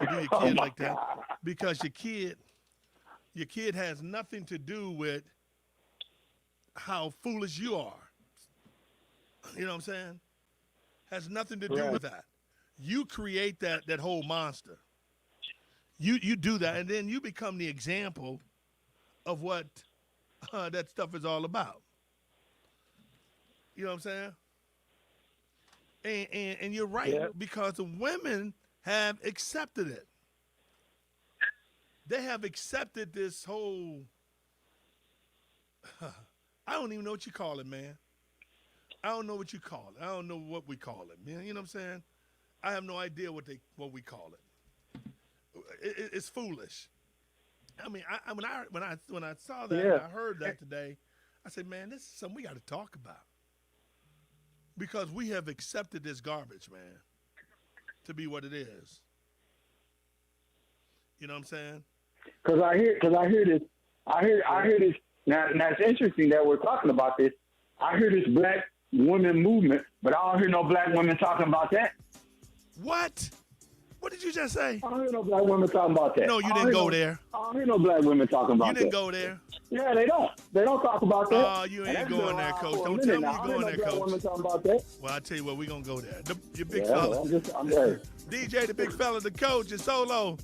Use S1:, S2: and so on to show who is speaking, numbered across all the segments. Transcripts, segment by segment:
S1: or do your
S2: Oh
S1: kid
S2: my
S1: like that,
S2: God.
S1: because your kid has nothing to do with how foolish you are. You know what I'm saying? Has nothing to do
S2: Right.
S1: with that. You create that whole monster. You do that, and then you become the example of what that stuff is all about. You know what I'm saying? And you're right,
S2: Yeah.
S1: because the women have accepted it. They have accepted this whole. I don't even know what you call it, man. I don't know what you call it. I don't know what we call it, man. You know what I'm saying? I have no idea what we call it. It's foolish. I mean, when I saw that and
S2: Yeah.
S1: I heard that today, I said, man, this is something we got to talk about, because we have accepted this garbage, man, to be what it is. You know what I'm saying?
S2: Because I hear this, I hear this. Now it's interesting that we're talking about this. I hear this black women movement, but I don't hear no black women talking about that.
S1: What? What did you just say?
S2: I don't hear no black women talking about that.
S1: No, you didn't go there.
S2: I don't hear no black women talking
S1: You
S2: about
S1: didn't
S2: that.
S1: go there.
S2: Yeah, they don't. They don't talk about that.
S1: Oh, you
S2: And
S1: ain't
S2: that's been
S1: going there,
S2: around
S1: coach.
S2: for a
S1: Don't
S2: minute
S1: tell me
S2: now.
S1: you're
S2: I don't hear
S1: going
S2: no
S1: there,
S2: black
S1: coach.
S2: women talking about that.
S1: Well, I tell you what, we're gonna go there. Your big
S2: Yeah,
S1: fella,
S2: I'm there.
S1: DJ, the big fella, the coach, and Solo.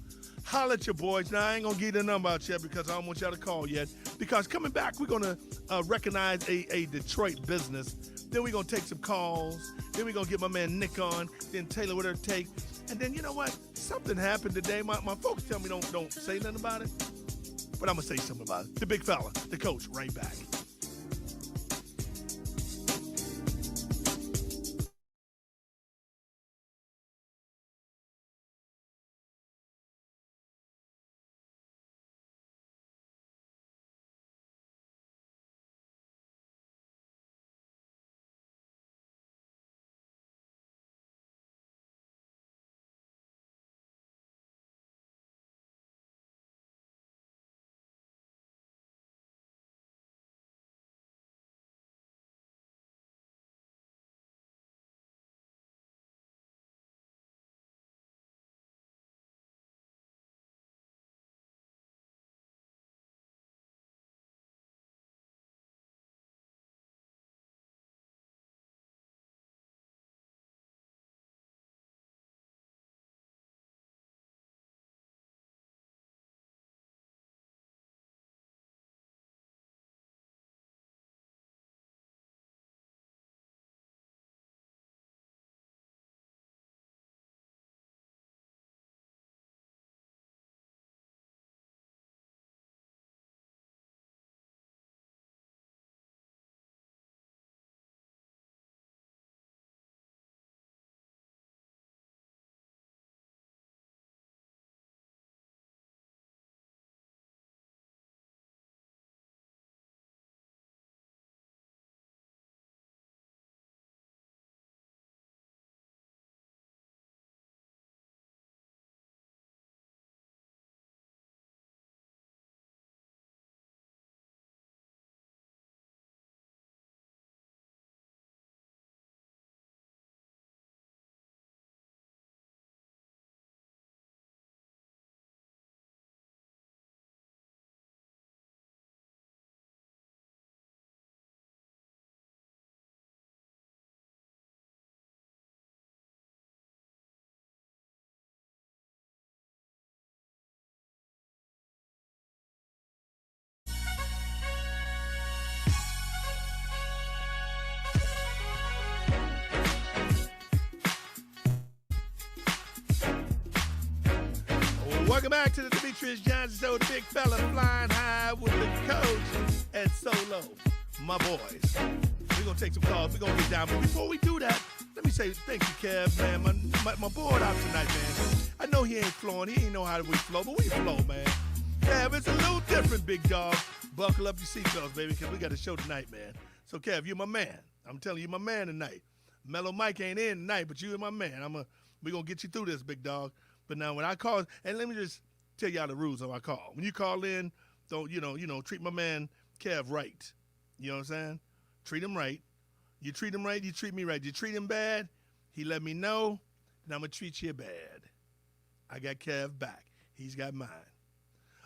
S1: Holla at your boys. Now, I ain't gonna give the number out yet because I don't want y'all to call yet. Because coming back, we're gonna recognize a Detroit business. Then we're gonna take some calls. Then we're gonna get my man Nick on. Then Taylor with her take. And then you know what? Something happened today. My folks tell me don't say nothing about it, but I'm gonna say something about it. The big fella, the coach, right back. Welcome back to the Demetrious Johnson Show, the big fella flying high with the coach and Solo, my boys. We're going to take some calls. We're going to get down. But before we do that, let me say thank you, Kev, man. My board out tonight, man. I know he ain't flowing. He ain't know how we flow, but we flow, man. Kev, it's a little different, big dog. Buckle up your seatbelts, baby, because we got a show tonight, man. So, Kev, you're my man. I'm telling you, my man tonight. Mellow Mike ain't in tonight, but you're my man. We're going to get you through this, big dog. But now when I call, and let me just tell y'all the rules of my call. When you call in, don't, treat my man Kev right. You know what I'm saying? Treat him right. You treat him right, you treat me right. You treat him bad, he let me know, and I'm going to treat you bad. I got Kev back. He's got mine.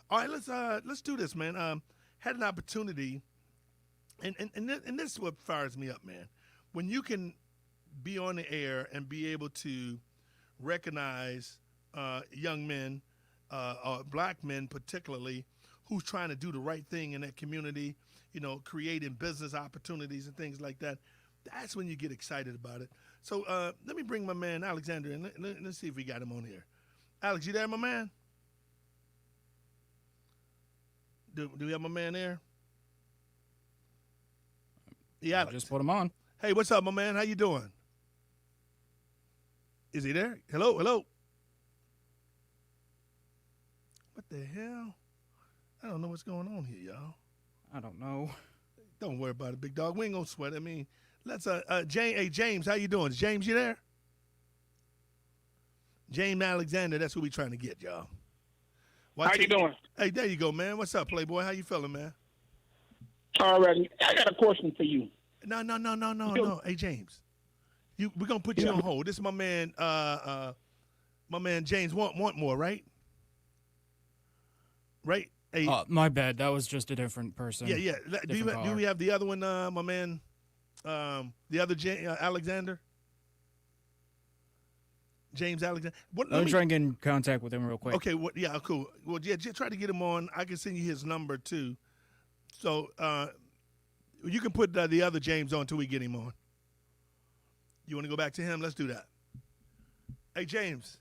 S1: All right, let's do this, man. Had an opportunity, and this is what fires me up, man. When you can be on the air and be able to recognize young men, or black men particularly, who's trying to do the right thing in that community, creating business opportunities and things like that. That's when you get excited about it. So let me bring my man Alexander in. Let's see if we got him on here. Alex, you there, my man? Do we have my man there? Yeah, Alex.
S3: Just put him on.
S1: Hey, what's up, my man? How you doing? Is he there? Hello? What the hell? I don't know what's going on here, y'all.
S3: I don't know.
S1: Don't worry about it, big dog. We ain't gonna sweat. I mean, let's James, how you doing? James, you there? James Alexander, that's who we trying to get, y'all.
S4: How you doing?
S1: Hey, there you go, man. What's up, Playboy? How you feeling, man?
S4: All right. I got a question for you.
S1: No. Hey, James, we're gonna put you on hold. This is my man. My man James want more, right? Right. Hey,
S3: My bad. That was just a different person.
S1: Yeah. Do we have the other one, my man? The other Alexander. James Alexander.
S3: Let me try and get in contact with him real quick.
S1: Okay. Yeah. Cool. Well, yeah. Just try to get him on. I can send you his number too. So you can put the other James on until we get him on. You want to go back to him? Let's do that. Hey, James.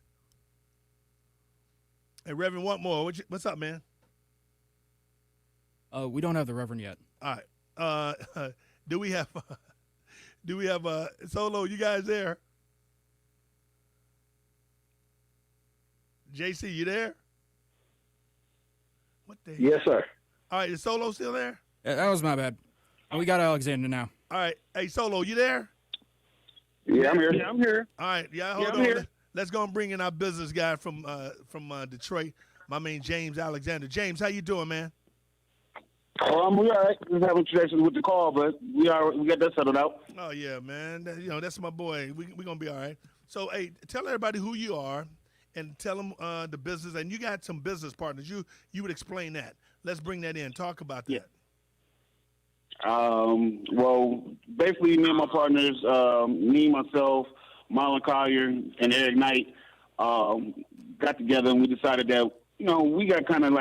S1: Hey, Reverend Wantmore. What's up, man?
S3: We don't have the Reverend yet.
S1: All right. Do we have Solo? You guys there? JC, you there? What the hell?
S2: Yes, sir.
S1: All right, is Solo still there?
S3: Yeah, that was my bad. We got Alexander now.
S1: All right. Hey, Solo, you there?
S2: Yeah, I'm here.
S4: Yeah, I'm here.
S1: All right. Yeah, hold
S4: I'm
S1: on.
S4: here.
S1: Let's go and bring in our business guy from Detroit, my man James Alexander. James, how you doing, man?
S4: We all right. Just having traditions with the call, but we got that settled out.
S1: Oh, yeah, man. That's my boy. We're going to be all right. So, hey, tell everybody who you are and tell them the business. And you got some business partners. You would explain that. Let's bring that in. Talk about that.
S4: Well, basically, me and my partners, me, myself, Marlon Collier, and Eric Knight, got together and we decided that, we got kind of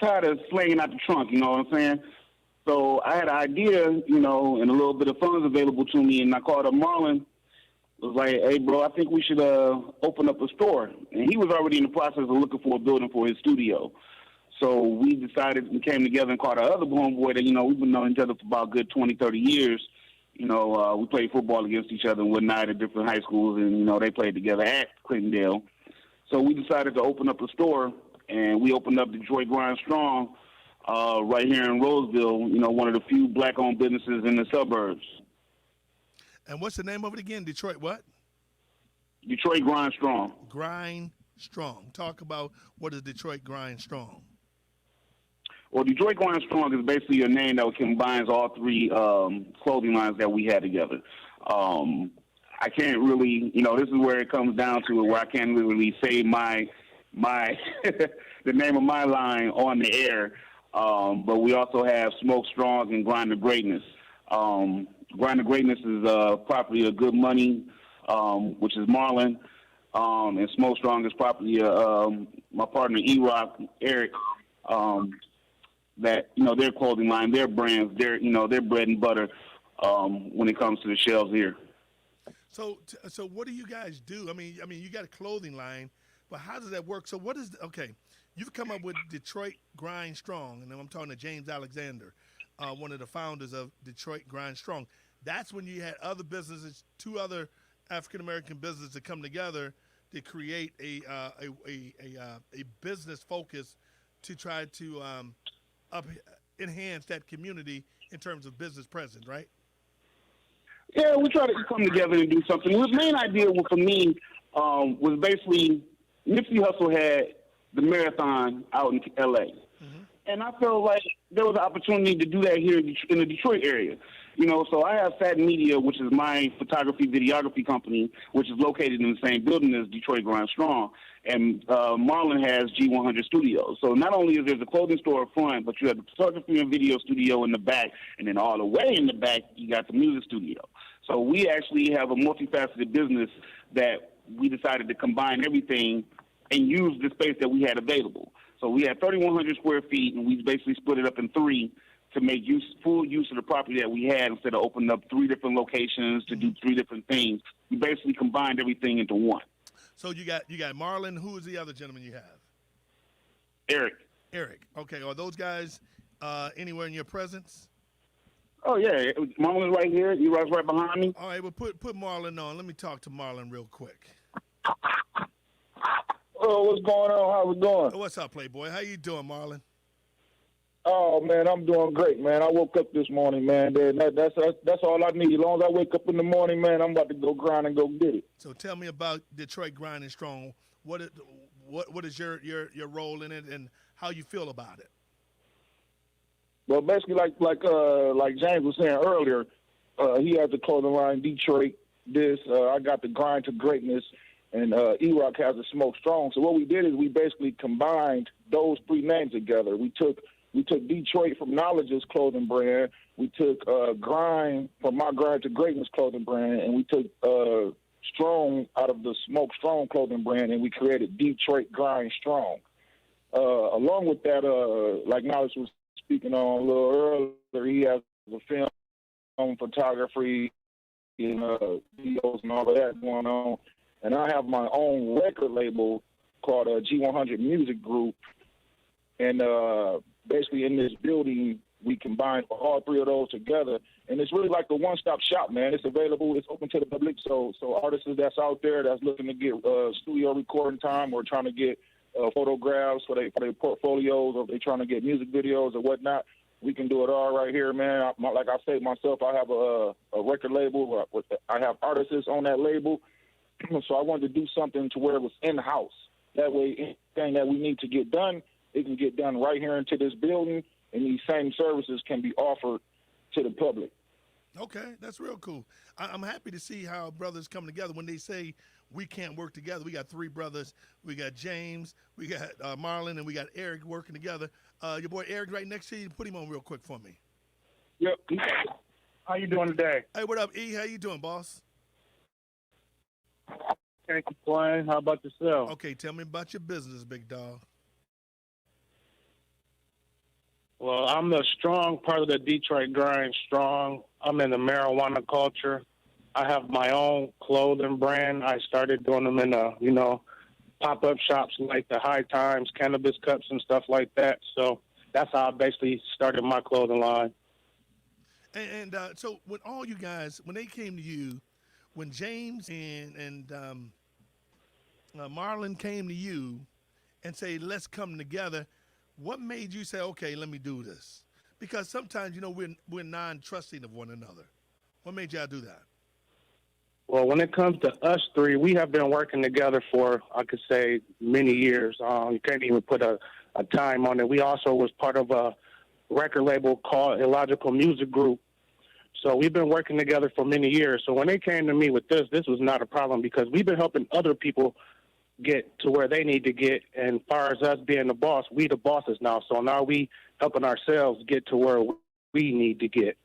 S4: tired of slinging out the trunk, you know what I'm saying? So I had an idea, and a little bit of funds available to me, and I called up Marlon. Was like, hey, bro, I think we should open up a store. And he was already in the process of looking for a building for his studio. So we decided and came together and called our other homeboy that, we've been knowing each other for about a good 20, 30 years. We played football against each other and whatnot at different high schools, and, they played together at Clintondale. So we decided to open up a store, and we opened up Detroit Grind Strong right here in Roseville, one of the few black-owned businesses in the suburbs.
S1: And what's the name of it again? Detroit what?
S4: Detroit Grind Strong.
S1: Grind Strong. Talk about what is Detroit Grind Strong.
S4: Well, Detroit Grind Strong is basically a name that combines all three clothing lines that we had together. I can't really, this is where it comes down to it, where I can't really say my the name of my line on the air. But we also have Smoke Strong and Grind to Greatness. Grind to Greatness is property of Good Money, which is Marlon, and Smoke Strong is property of my partner E-Rock, Eric. That their clothing line, their brands, their bread and butter when it comes to the shelves here.
S1: So what do you guys do? I mean, you got a clothing line, but how does that work? So what is okay? You've come up with Detroit Grind Strong, and I'm talking to James Alexander, one of the founders of Detroit Grind Strong. That's when you had other businesses, two other African American businesses that come together to create a business focus to try to enhance that community in terms of business presence, right?
S4: Yeah, we try to come together and do something. The main idea for me was basically Nipsey Hussle had the marathon out in L.A. Mm-hmm. And I felt like there was an opportunity to do that here in the Detroit area. So I have Fat Media, which is my photography videography company, which is located in the same building as Detroit Grind Strong. And Marlon has G100 Studios. So not only is there the clothing store up front, but you have the photography and video studio in the back, and then all the way in the back, you got the music studio. So we actually have a multifaceted business that we decided to combine everything and use the space that we had available. So we had 3,100 square feet, and we basically split it up in three to make full use of the property that we had instead of opening up 3 different locations to do 3 different things. We basically combined everything into one.
S1: So you got Marlon. Who is the other gentleman you have?
S4: Eric.
S1: Okay. Are those guys anywhere in your presence?
S4: Oh yeah, Marlon's right here. You guys right behind me.
S1: All right. Well, put Marlon on. Let me talk to Marlon real quick.
S5: Oh, what's going on? How's it going?
S1: What's up, Playboy? How you doing, Marlon?
S5: Oh man, I'm doing great, man. I woke up this morning, man. That's all I need. As long as I wake up in the morning, man, I'm about to go grind and go get it.
S1: So tell me about Detroit Grinding Strong. What is your role in it, and how you feel about it?
S5: Well, basically, like James was saying earlier, he has the clothing line Detroit. I got the Grind to Greatness, and E-Rock has the Smoke Strong. So what we did is we basically combined those 3 names together. We took Detroit from Knowledge's clothing brand. We took Grind from my Grind to Greatness clothing brand, and we took Strong out of the Smoke Strong clothing brand, and we created Detroit Grind Strong. Along with that, like Knowledge was speaking on a little earlier, he has the film photography and videos and all of that going on. And I have my own record label called G100 Music Group. And basically in this building, we combined all 3 of those together. And it's really like a one-stop shop, man. It's available. It's open to the public. So artists that's out there that's looking to get studio recording time or trying to get photographs for their portfolios, or they trying to get music videos or whatnot, we can do it all right here, man. Like I say myself, I have a record label. I have artists on that label. So I wanted to do something to where it was in-house. That way, anything that we need to get done, it can get done right here into this building, and these same services can be offered to the public.
S1: Okay, that's real cool. I'm happy to see how brothers come together. When they say we can't work together, we got 3 brothers. We got James, we got Marlon, and we got Eric working together. Your boy Eric right next to you. Put him on real quick for me.
S5: Yep. How you doing today?
S1: Hey, what up, E? How you doing, boss?
S5: Can't complain. How about yourself?
S1: Okay, tell me about your business, big dog.
S6: Well, I'm the strong part of the Detroit Grind Strong. I'm in the marijuana culture. I have my own clothing brand. I started doing them in pop-up shops like the High Times, Cannabis Cups, and stuff like that. So that's how I basically started my clothing line.
S1: And so when all you guys, when they came to you, when James and Marlon came to you and say, let's come together, what made you say, okay, let me do this? Because sometimes, we're non-trusting of one another. What made y'all do that?
S6: Well, when it comes to us 3, we have been working together for, I could say, many years. You can't even put a time on it. We also was part of a record label called Illogical Music Group. So we've been working together for many years. So when they came to me with this was not a problem because we've been helping other people get to where they need to get. And as far as us being the boss, we the bosses now. So now we helping ourselves get to where we need to get.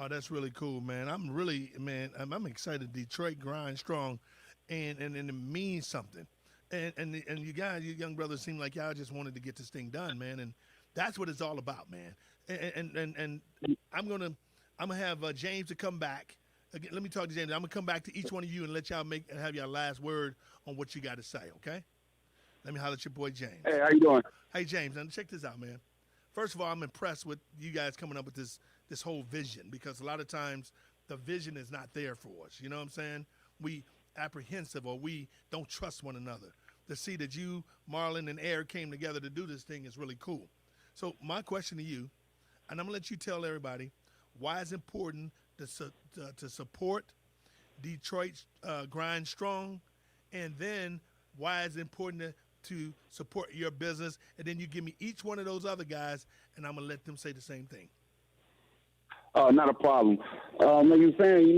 S1: Oh, that's really cool, man. I'm excited. Detroit Grind Strong, and it means something. And you guys, you young brothers, seem like y'all just wanted to get this thing done, man. And that's what it's all about, man. And I'm gonna have James to come back. Again, let me talk to James. I'm gonna come back to each one of you and let y'all have your last word on what you got to say. Okay? Let me holler at your boy James.
S5: Hey, how you doing?
S1: Hey, James. Now check this out, man. First of all, I'm impressed with you guys coming up with this whole vision, because a lot of times the vision is not there for us. You know what I'm saying? We apprehensive, or we don't trust one another. To see that you, Marlon, and Eric came together to do this thing is really cool. So my question to you, and I'm going to let you tell everybody why it's important to support Detroit Grind Strong, and then why it's important to support your business, and then you give me each one of those other guys, and I'm going to let them say the same thing.
S4: Not a problem. Like you're saying,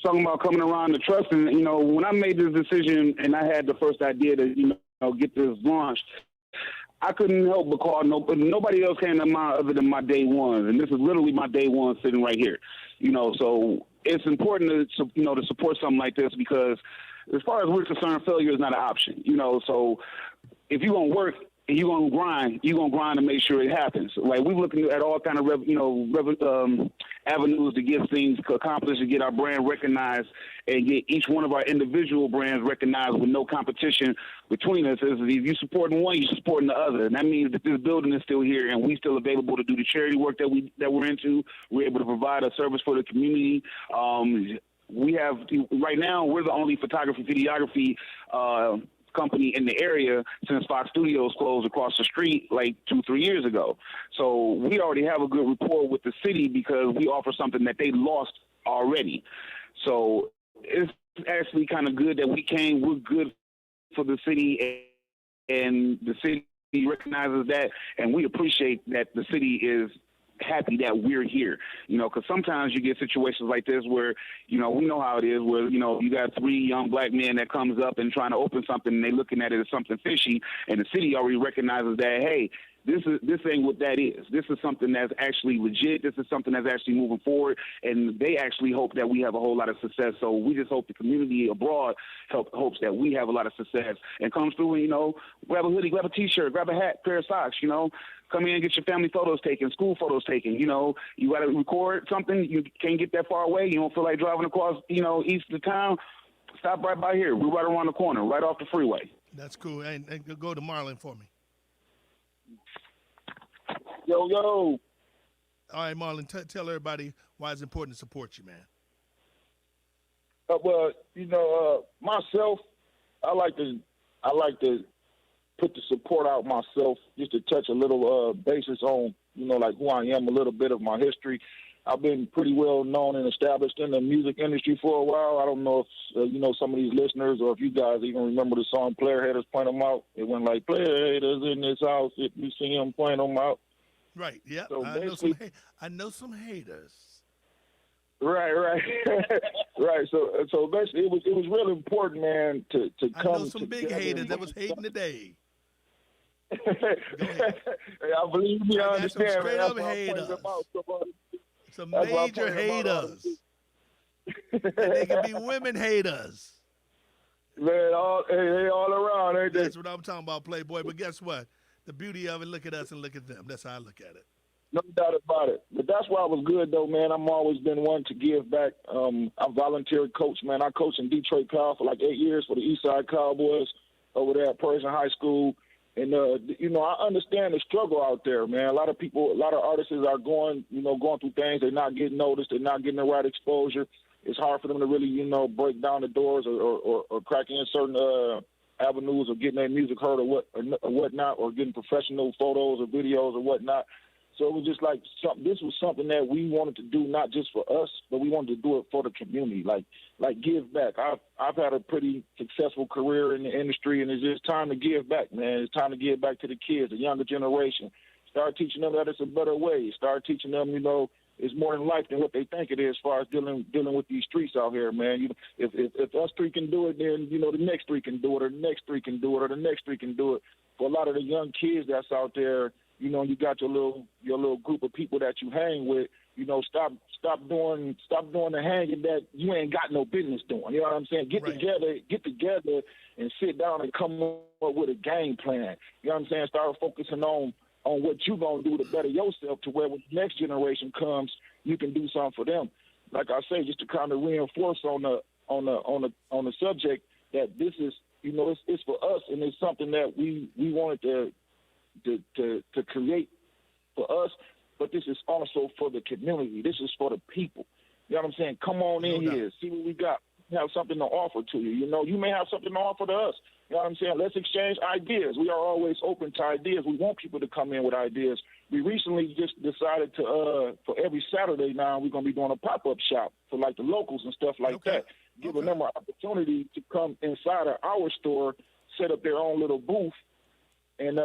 S4: talking about coming around to trust, and when I made this decision and I had the first idea to get this launched, I couldn't help but call nobody else came to mind other than my day ones, and this is literally my day one sitting right here. So it's important to support something like this because, as far as we're concerned, failure is not an option. So if you're gonna work and you're gonna grind to make sure it happens. Like we're looking at all kind of avenues to get things accomplished, to get our brand recognized, and get each one of our individual brands recognized with no competition between us. If you're supporting one, you're supporting the other, and that means that this building is still here and we're still available to do the charity work that we're into. We're able to provide a service for the community. We have right now we're the only photography videography company in the area since Fox Studios closed across the street like 2-3 years ago. So we already have a good rapport with the city because we offer something that they lost already. So it's actually kind of good that we came. We're good for the city, and the city recognizes that, and we appreciate that the city is happy that we're here, because sometimes you get situations like this where, we know how it is, where, you got 3 young black men that comes up and trying to open something and they looking at it as something fishy, and the city already recognizes that, hey, this ain't what that is. This is something that's actually legit. This is something that's actually moving forward, and they actually hope that we have a whole lot of success. So we just hope the community abroad hopes that we have a lot of success and comes through and, grab a hoodie, grab a T-shirt, grab a hat, pair of socks, come in and get your family photos taken, school photos taken. You got to record something. You can't get that far away. You don't feel like driving across, east of town. Stop right by here. We're right around the corner, right off the freeway.
S1: That's cool. And go to Marlon for me.
S5: Yo.
S1: All right, Marlon, tell everybody why it's important to support you, man.
S5: Myself, I like to put the support out myself, just to touch a little basis on, like who I am, a little bit of my history. I've been pretty well known and established in the music industry for a while. I don't know if, some of these listeners or if you guys even remember the song Player Haters Point 'Em Out. It went like, player haters in this house, if you see them, point 'em out.
S1: Right, yeah.
S5: So
S1: I know some haters.
S5: Right. Right. So basically it was really important, man, to come.
S1: I know some big haters that was hating today.
S5: Go ahead. I believe me, I understand.
S1: Some straight up haters. Some major haters. And they can be women haters.
S5: Man, they all around, ain't they?
S1: That's what I'm talking about, Playboy. But guess what? The beauty of it, look at us and look at them. That's how I look at it.
S5: No doubt about it. But that's why I was good, though, man. I'm always been one to give back. I volunteered coach, man. I coached in Detroit Power for like 8 years for the Eastside Cowboys over there at Persian High School. And, I understand the struggle out there, man. A lot of artists are going through things. They're not getting noticed. They're not getting the right exposure. It's hard for them to really, break down the doors or crack in certain avenues of getting their music heard or whatnot, or getting professional photos or videos or whatnot. So it was just like this was something that we wanted to do, not just for us, but we wanted to do it for the community, like give back. I've had a pretty successful career in the industry, and it's just time to give back, man. It's time to give back to the kids, the younger generation. Start teaching them that it's a better way. Start teaching them, it's more in life than what they think it is as far as dealing with these streets out here, man. If us 3 can do it, then, the next 3 can do it, or the next 3 can do it, or the next 3 can do it. For a lot of the young kids that's out there, you got your little group of people that you hang with, stop doing the hanging that you ain't got no business doing. You know what I'm saying? Get together and sit down and come up with a game plan. You know what I'm saying? Start focusing on what you gonna do to better yourself, to where when the next generation comes, you can do something for them. Like I say, just to kind of reinforce on the subject that this is, it's for us, and it's something that we wanted to create for us, but this is also for the community. This is for the people. You know what I'm saying? Come on in here, see what we got. We have something to offer to you. You may have something to offer to us. You know what I'm saying? Let's exchange ideas. We are always open to ideas. We want people to come in with ideas. We recently just decided to, for every Saturday now, we're going to be doing a pop-up shop for like the locals and stuff like that. Giving them an opportunity to come inside of our store, set up their own little booth, and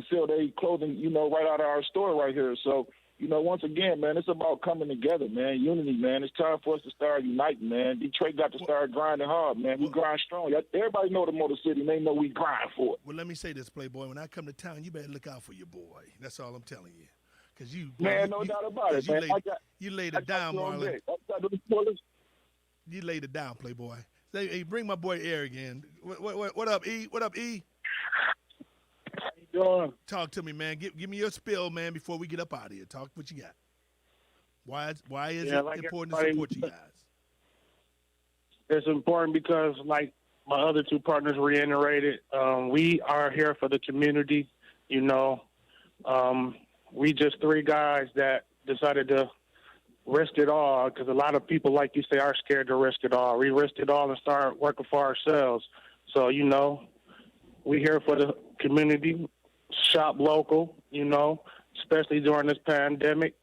S5: sell their clothing, right out of our store right here. So once again, man, it's about coming together, man. Unity, man. It's time for us to start uniting, man. Detroit got to start grinding hard, man. We grind strong. Everybody know the Motor City, and they know we grind for it.
S1: Well, let me say this, Playboy. When I come to town, you better look out for your boy. That's all I'm telling you. Because
S5: no doubt about it, man.
S1: You laid it down, Marlon. You laid it down, Playboy. Hey, bring my boy Eric in. What up, E? What up, E?
S5: How you doing?
S1: Talk to me, man. Give me your spill, man, before we get up out of here. Talk what you got. Why is it important to support you guys?
S6: It's important because, like my other two partners reiterated, we are here for the community. We just three guys that decided to risk it all because a lot of people, like you say, are scared to risk it all. We risked it all and start working for ourselves. So, we here for the community, shop local, especially during this pandemic.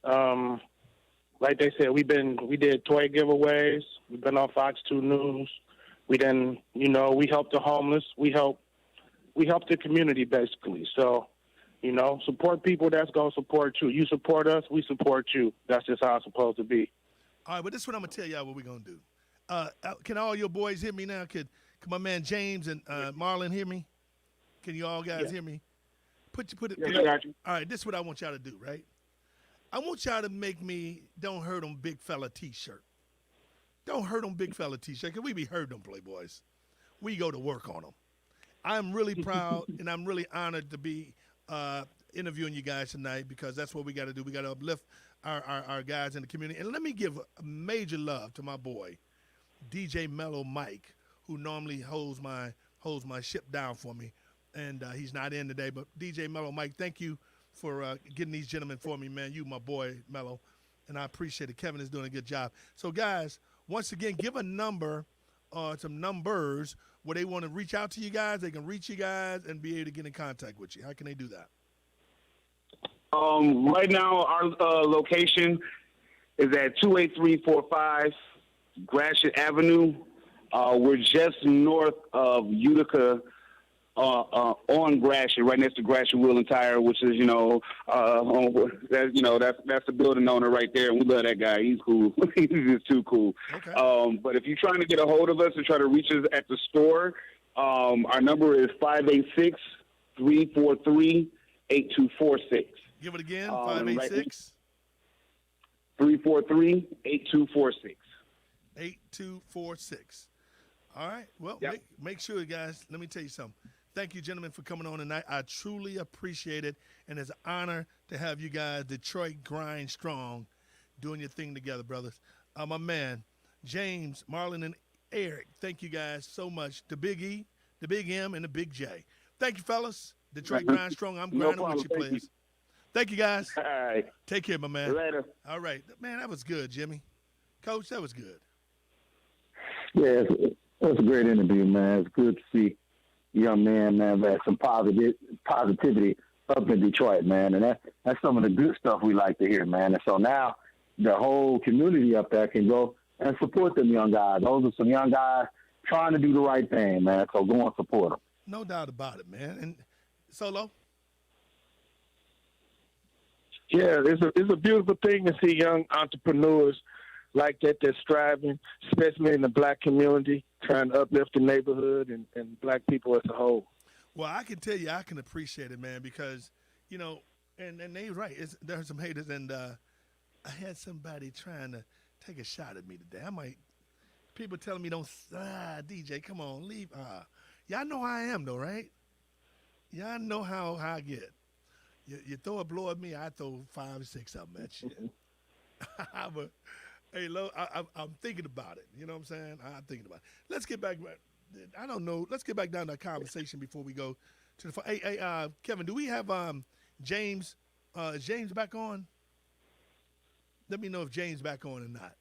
S6: Like they said, we did toy giveaways. We've been on Fox 2 News. We helped the homeless. We help the community basically. So, support people that's going to support you. You support us, we support you. That's just how it's supposed to be.
S1: All right, but this is what I'm going to tell y'all what we're going to do. Can all your boys hear me now? Can my man James and Marlon hear me? Can you all guys hear me? Put it.
S5: Yeah, I got you.
S1: All right, this is what I want y'all to do, right? I want y'all to make me Don't Hurt 'em Big Fella t-shirt. Don't Hurt 'em Big Fella t-shirt, because we be hurting them, Playboys. We go to work on them. I'm really proud and I'm really honored to be interviewing you guys tonight because that's what we got to do. We got to uplift our guys in the community. And let me give a major love to my boy, DJ Mellow Mike, who normally holds my ship down for me. And he's not in today. But DJ Mellow Mike, thank you for getting these gentlemen for me, man. You, my boy, Mellow. And I appreciate it. Kevin is doing a good job. So, guys, once again, give a number or some numbers where they want to reach out to you guys. They can reach you guys and be able to get in contact with you. How can they do that?
S4: Right now, our location is at 28345 Gratiot Avenue. We're just north of Utica on Gratiot, right next to Gratiot Wheel and Tire, which is, that's the building owner right there, and we love that guy. He's cool. He's just too cool.
S1: Okay.
S4: But if you're trying to get a hold of us and try to reach us at the store, our number is 586-343-8246.
S1: Give it again, 586.
S4: 343-8246.
S1: 8246. All right. Well,
S4: Yep.
S1: make sure, guys. Let me tell you something. Thank you, gentlemen, for coming on tonight. I truly appreciate it, and it's an honor to have you guys, Detroit Grind Strong, doing your thing together, brothers. My man, James, Marlon, and Eric, thank you guys so much. The Big E, the Big M, and the Big J. Thank you, fellas. Detroit Grind Strong. I'm grinding with you, players. Thank you, guys.
S4: All right.
S1: Take care, my man.
S4: Later.
S1: All right. Man, that was good, Jimmy. Coach, that was good.
S2: Yeah, it was a great interview, man. It's good to see a young man, man, that some positivity up in Detroit, man. And that's some of the good stuff we like to hear, man. And so now the whole community up there can go and support them young guys. Those are some young guys trying to do the right thing, man. So go and support them.
S1: No doubt about it, man. And Solo?
S6: Yeah, it's a beautiful thing to see young entrepreneurs like that that's striving, especially in the black community, trying to uplift the neighborhood and black people as a whole.
S1: Well, I can tell you I can appreciate it, man, because, and they're right. There's some haters, and I had somebody trying to take a shot at me today. People telling me, DJ, come on, leave. Y'all know how I am, though, right? Y'all know how I get. You throw a blow at me, I throw 5 or 6 of them at you. But, hey, Lo, I'm thinking about it. You know what I'm saying? I'm thinking about it. Let's get back. I don't know. Let's get back down to that conversation before we go to the. Hey, Kevin, do we have James? Is James back on? Let me know if James back on or not.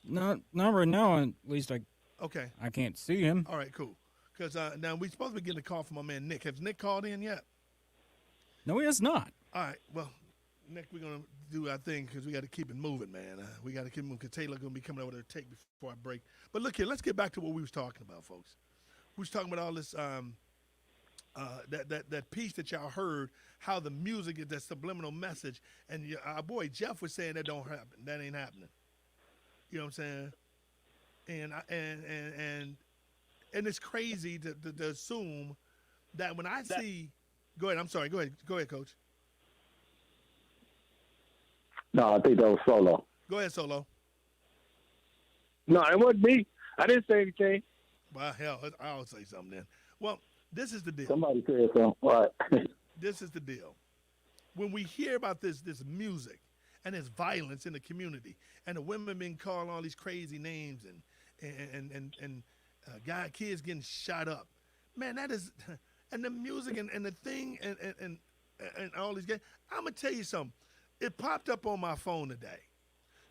S3: Not right now. At least
S1: Okay.
S3: I can't see him.
S1: All right, cool. Because now we're supposed to be getting a call from my man Nick. Has Nick called in yet?
S3: No, he has not.
S1: All right. Well, Nick, we're going to do our thing because we got to keep it moving, man. We got to keep it moving because Taylor's going to be coming over to take before I break. But look here, let's get back to what we was talking about, folks. We was talking about all this that piece that y'all heard, how the music is that subliminal message, and our boy Jeff was saying that don't happen, that ain't happening. You know what I'm saying? And it's crazy to assume that when I see. Go ahead. I'm sorry. Go ahead, Coach.
S2: No, I think that was Solo.
S1: Go ahead, Solo.
S6: No, it wasn't me. I didn't say anything.
S1: Well, hell, I'll say something then. Well, this is the deal.
S2: Somebody said something. All right.
S1: This is the deal. When we hear about this music and this violence in the community, and the women being called all these crazy names, and kids getting shot up, man, that is, and the music and the thing and all these games. I'm gonna tell you something. It popped up on my phone today.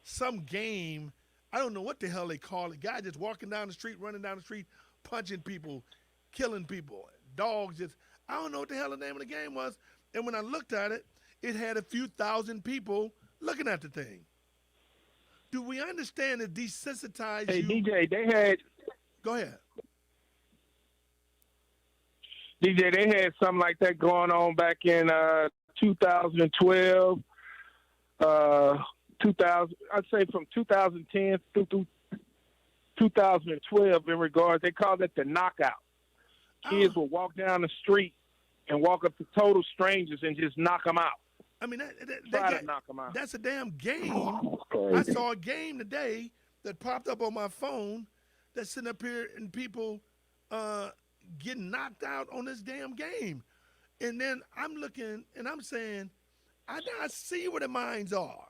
S1: Some game, I don't know what the hell they call it. Guy just walking down the street, running down the street, punching people, killing people, dogs just. I don't know what the hell the name of the game was. And when I looked at it, it had a few thousand people looking at the thing. Do we understand it desensitized
S6: Hey,
S1: you?
S6: DJ, they had.
S1: Go ahead.
S6: DJ, they had something like that going on back in 2012. 2000, I'd say from 2010 through 2012 in regards, they called it the knockout. Kids would walk down the street and walk up to total strangers and just knock them out.
S1: I mean,
S6: Try to knock them out.
S1: that's a damn game.
S2: Oh,
S1: I saw a game today that popped up on my phone that's sitting up here and people getting knocked out on this damn game. And then I'm looking and I'm saying, I see where the minds are.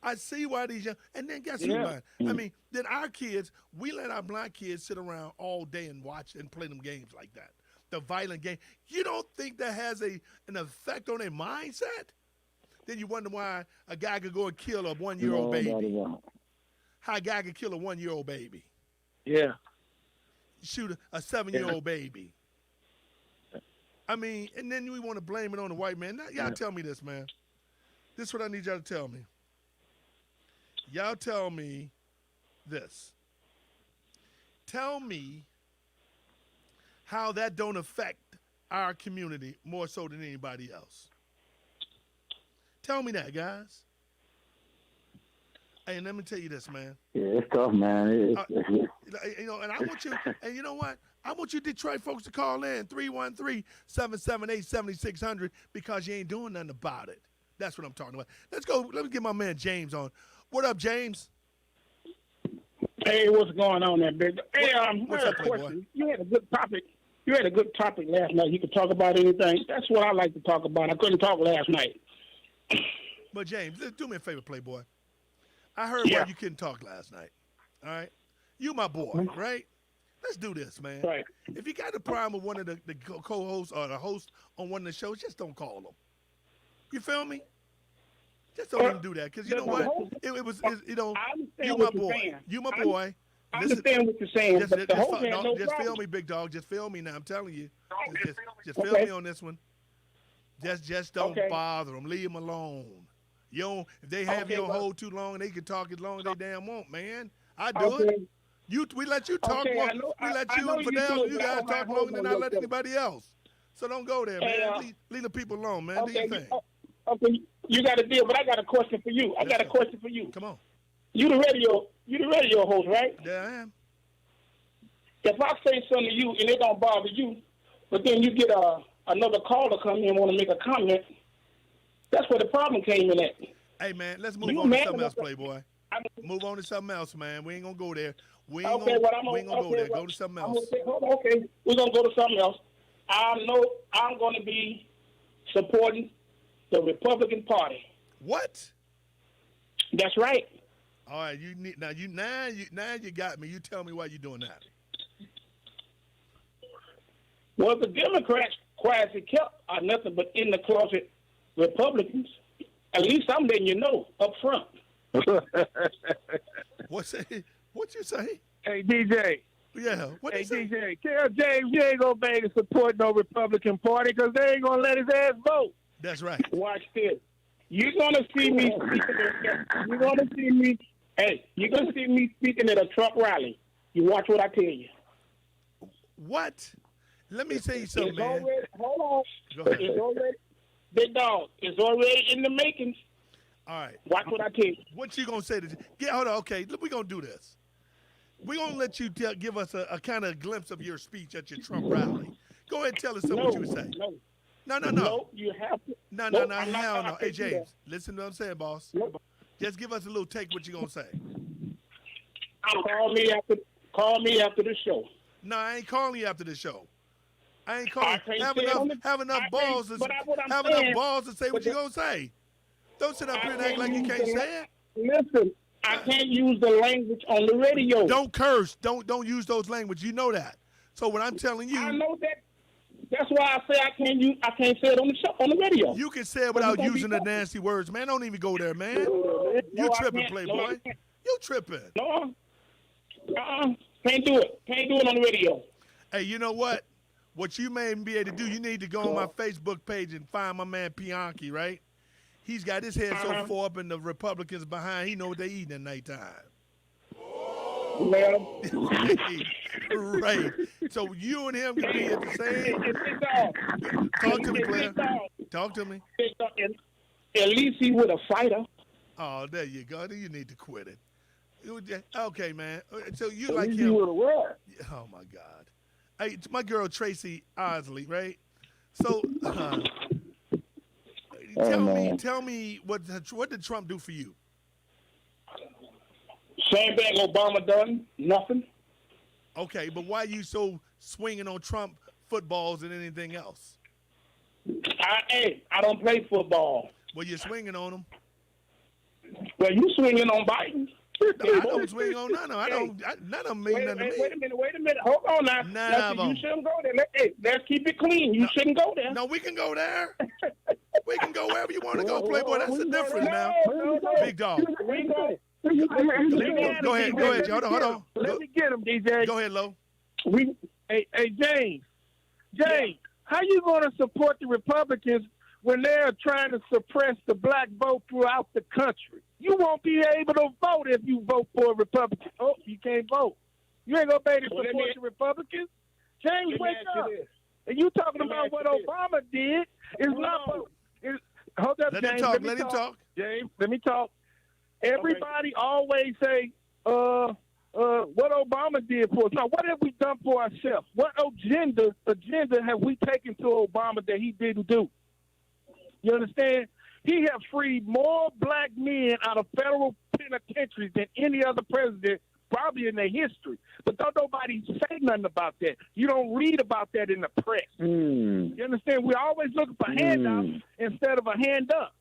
S1: I see why these young, and then guess who mind? I mean, then our kids, we let our black kids sit around all day and watch and play them games like that. The violent game. You don't think that has an effect on their mindset? Then you wonder why a guy could go and kill a 1-year-old baby. How a guy could kill a 1-year-old baby.
S6: Yeah.
S1: Shoot a 7-year-old baby. I mean, and then we want to blame it on the white man. Now, y'all tell me this, man. This is what I need y'all to tell me. Y'all tell me this. Tell me how that don't affect our community more so than anybody else. Tell me that, guys. Hey, and let me tell you this, man.
S2: Yeah, it's tough, man.
S1: You know, and I want you, and you know what? I want you Detroit folks to call in 313-778-7600 because you ain't doing nothing about it. That's what I'm talking about. Let's go. Let me get my man James on. What up, James?
S7: Hey, what's going on there, big? Hey,
S1: what's up,
S7: question. You had a good topic. You had a good topic last night. You could talk about anything. That's what I like to talk about. I couldn't talk last night.
S1: But James, do me a favor, Playboy. I heard why you couldn't talk last night. All right, you my boy, right? Let's do this, man.
S7: Right.
S1: If you got a problem with one of the co-hosts or the host on one of the shows, just don't call them. You feel me? Just don't even do that, because you know what? You know, you my boy. You my boy.
S7: I understand what you're saying, but the host has no
S1: just
S7: problem.
S1: feel me, big dog. Just feel me now. I'm telling you. Just feel me on this one. Just don't bother them. Leave them alone. You don't, if they have you on hold too long, they can talk as long as they damn want, man. I do it. We let you talk. We let you and Fidel and you guys talk longer than I let anybody else. So don't go there, man. Leave the people alone, man. Do your thing.
S7: Okay, you got a deal, but I got a question for you.
S1: Come on.
S7: You the radio host, right?
S1: There I am.
S7: If I say something to you and it don't bother you, but then you get another caller come in and want to make a comment, that's where the problem came in at.
S1: Hey, man, let's move on to something else, Playboy. Move on to something else, man. We ain't going to go there. We ain't going to go there. Go to something else.
S7: Okay, we're going to go to something else. I know I'm going to be supporting the Republican Party.
S1: What?
S7: That's right.
S1: All right, now you got me. You tell me why you're doing that.
S7: Well, the Democrats quietly kept are nothing but in the closet Republicans. At least I'm letting you know up front.
S1: What you say?
S6: Hey, DJ.
S1: Yeah. What you say?
S6: DJ, tell James you ain't gonna beg to support no Republican Party because they ain't gonna let his ass vote.
S1: That's right.
S7: Watch this. You're gonna see me speaking. You're gonna see me. Hey, you're gonna see me speaking at a Trump rally. You watch what I tell you.
S1: What? Let me say something,
S7: It's
S1: man.
S7: already, hold on.
S1: Go ahead.
S7: It's already, big dog, it's already in the makings.
S1: All right.
S7: Watch what I tell you.
S1: What you gonna say? Hold on. Okay, we're gonna do this. We're gonna let you give us a kind of glimpse of your speech at your Trump rally. Go ahead and tell us what you would say. No.
S7: No, you have to.
S1: No.
S7: I'm not-
S1: Hell no.
S7: I
S1: Hey,
S7: can't do
S1: James, listen to what I'm saying, boss.
S7: Nope.
S1: Just give us a little take what you gonna say.
S7: Call me after the show.
S1: No, I ain't calling you after the show. I ain't
S7: I
S1: calling.
S7: can't
S1: Have
S7: say it on
S1: enough,
S7: the-
S1: have enough
S7: I
S1: balls to
S7: can't- but what I'm
S1: have
S7: saying-
S1: enough balls to say what
S7: but
S1: you gonna say. Don't sit up here and act like you can't say it.
S7: Listen, I can't use the language on the radio.
S1: Don't curse. Don't use those language. You know that. So what I'm telling you,
S7: I know that. That's why I say I can't say it on the show, on the radio.
S1: you can say it without using the nasty words, man. Don't even go there, man.
S7: No,
S1: You
S7: I
S1: tripping,
S7: can't.
S1: Playboy.
S7: No, I can't.
S1: You tripping.
S7: No, can't do it. Can't do it on the radio.
S1: Hey, you know what? What you may be able to do, you need to go on my Facebook page and find my man Pianki, right? He's got his head so far up in the Republicans behind, he know what they eating at nighttime.
S7: Well,
S1: Right. So you and him can be at the same.
S7: Big dog.
S1: Talk to me, Claire.
S7: Big dog.
S1: Talk to me.
S7: Big dog. At least he with a fighter.
S1: Oh, there you go. You need to quit it. Okay, man. So you
S2: At
S1: like
S2: least
S1: him?
S2: you would have won.
S1: Oh my God. Hey, it's my girl Tracy Osley, right? So tell me what did Trump do for you?
S7: Same thing Obama done. Nothing.
S1: Okay, but why you so swinging on Trump footballs and anything else?
S7: I don't play football.
S1: Well, you're swinging on them.
S7: Well, you swinging on Biden.
S1: No, I don't swing on none of them. None of them mean nothing to me.
S7: Wait a minute. Hold on now.
S1: None of them.
S7: You shouldn't go there. Let's keep it clean. You shouldn't go there.
S1: No, we can go there. We can go wherever you want to go, Playboy. That's the difference now.
S7: No.
S1: Big dog.
S7: We go.
S1: Go ahead. Hold on.
S6: Let me get him, DJ.
S1: Go ahead, Lo.
S6: Hey, James, how you going to support the Republicans when they're trying to suppress the black vote throughout the country? You won't be able to vote if you vote for a Republican. Oh, you can't vote. You ain't going to be able to support the Republicans? James, wake up. And you talking about what Obama did is not. Hold up,
S1: Let
S6: James.
S1: him talk.
S6: James, let me talk. Everybody always say, what Obama did for us. Now, what have we done for ourselves? What agenda have we taken to Obama that he didn't do? You understand? He has freed more black men out of federal penitentiaries than any other president probably in their history. But don't nobody say nothing about that. You don't read about that in the press. You understand? We're always looking for handouts instead of a hand up.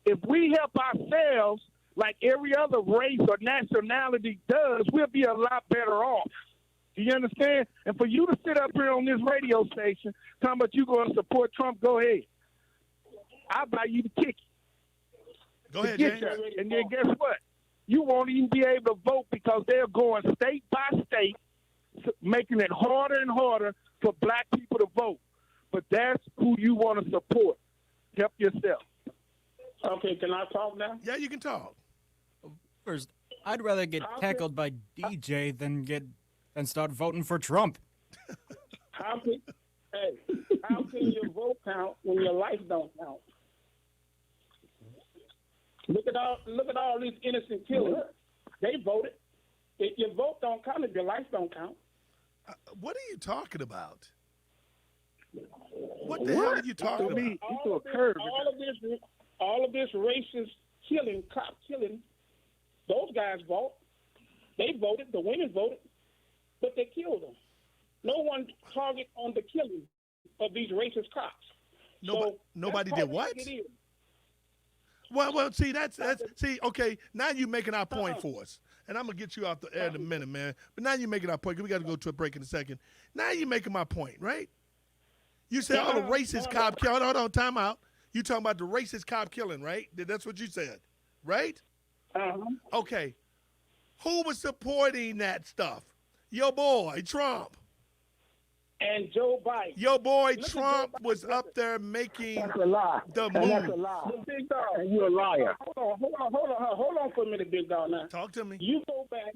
S6: If we help ourselves like every other race or nationality does, we'll be a lot better off. Do you understand? And for you to sit up here on this radio station talking about you going to support Trump, go ahead. I'll buy you the ticket.
S1: Go ahead, James.
S6: And then guess what? You won't even be able to vote because they're going state by state, making it harder and harder for black people to vote. But that's who you want to support. Help yourself.
S7: Okay, can I talk now?
S1: Yeah, you can talk.
S3: First, I'd rather get tackled by DJ than start voting for Trump.
S7: How can your vote count when your life don't count? Look at all these innocent killers. They voted. If your vote don't count, if your life don't count.
S1: What are you talking about? What the hell are you talking about?
S7: All of this racist killing, cop killing, those guys vote. They voted. The women voted, but they killed them. No one target on the killing of these racist cops.
S1: Nobody did what? Well, see, okay, now you're making our point for us. And I'm going to get you off the air in a minute, man. But now you're making our point. We got to go to a break in a second. Now you're making my point, right? You said, the racist cop killing. Hold on, time out. You talking about the racist cop killing, right? That's what you said, right? Okay. Who was supporting that stuff? Your boy, Trump.
S7: And Joe Biden.
S1: Your boy Trump was up there making the move.
S2: That's a lie.
S7: Big dog.
S2: And you're a liar.
S7: Hold on for a minute, big dog. Now
S1: talk to me.
S7: You go back.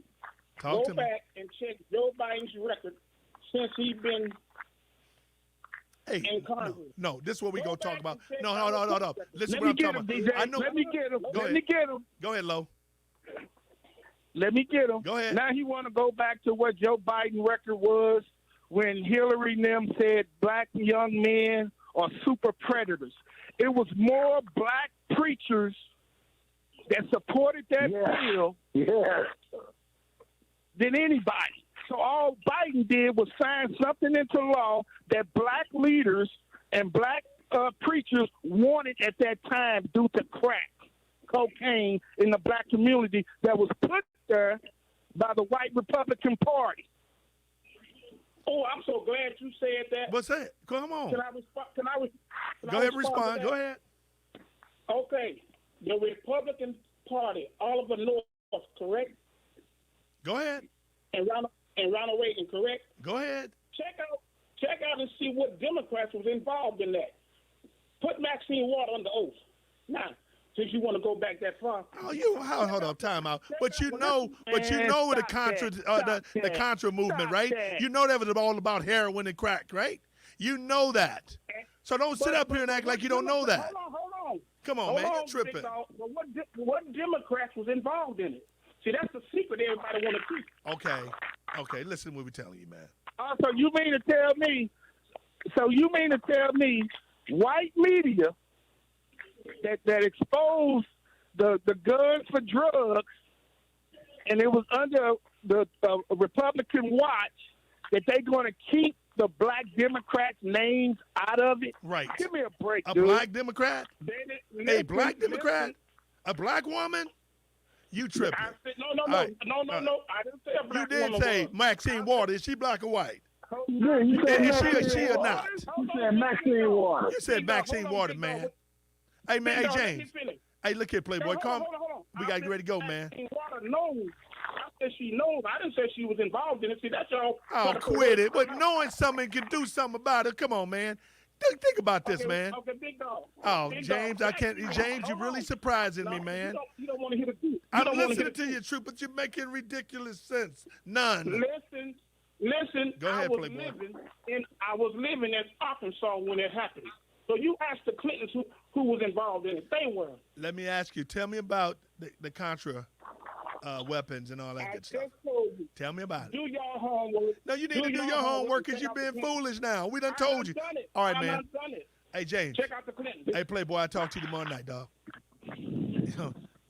S7: Go back and check Joe Biden's record since he's been
S1: Hey,
S7: in Congress.
S1: no, this is what we gonna talk about.
S7: check
S1: No. Listen,
S5: Let
S1: what
S5: me
S1: I'm
S5: get
S1: talking
S5: him,
S1: about.
S5: DJ.
S1: I know.
S5: Let me get him.
S1: Go
S5: Let
S1: ahead.
S5: me get him.
S1: Go ahead, Lo.
S5: Let me get him.
S1: Go ahead.
S5: Now he want to go back to what Joe Biden record was when Hillary and them said black young men are super predators. It was more black preachers that supported that bill than anybody. So all Biden did was sign something into law that black leaders and black preachers wanted at that time due to crack cocaine in the black community that was put there by the white Republican Party.
S7: Oh, I'm so glad you said that.
S1: What's that? Come on.
S7: Can I respond?
S1: Go ahead, respond. Go ahead.
S7: Okay. The Republican Party, Oliver North, correct?
S1: Go ahead.
S7: And Ronald Reagan, correct?
S1: Go ahead.
S7: Check out and see what Democrats was involved in that. Put Maxine Waters under oath. Now, since you want to go back that far.
S1: Oh, hold up, time out. But you know the Contra movement, right? You know that was all about heroin and crack, right? You know that. So don't sit up here and act like you don't know that.
S7: Hold on.
S1: Come on, man, you're tripping.
S7: But what Democrats was involved in it? See, that's the secret everybody want to keep.
S1: Okay, listen to what we're telling you, man.
S5: So you mean to tell me white media that exposed the guns for drugs, and it was under the Republican watch, that they're going to keep the black Democrats' names out of it?
S1: Right.
S5: Give me a break,
S1: A
S5: dude.
S1: black Democrat? A black Democrat? A black woman? You tripping.
S7: No. I didn't say a black woman.
S1: You did say Maxine Waters. Is she black or white?
S2: Yeah, you said
S1: Is she or not?
S2: You said Maxine Waters.
S1: You said Maxine Waters, man. Hey, man, hey, James. Hey, look here, Playboy. Come. We got to get ready to go, man.
S7: Maxine Waters knows. I said she knows. I didn't say she was involved in it. See, that's y'all.
S1: Oh, quit it. But knowing something can do something about it. Come on, man. Think about this, man.
S7: Okay, big dog.
S1: Oh,
S7: Big
S1: James,
S7: dog.
S1: I can't. James, you're really surprising me, man.
S7: You don't want to hear the truth.
S1: I'm listening to your truth, but you're making ridiculous sense. None.
S7: Listen.
S1: Go ahead,
S7: I was
S1: Playboy.
S7: I was living in Arkansas when it happened. So you asked the Clintons who was involved in it. They were.
S1: Let me ask you. Tell me about the Contra weapons and all that good stuff. Tell me about it.
S7: Do your homework.
S1: No, you need to do your homework because you're being foolish now. We done told you. All right, man.
S7: Done it.
S1: Hey, James.
S7: Check out the Clintons.
S1: Hey, Playboy, I'll talk to you tomorrow night, dog.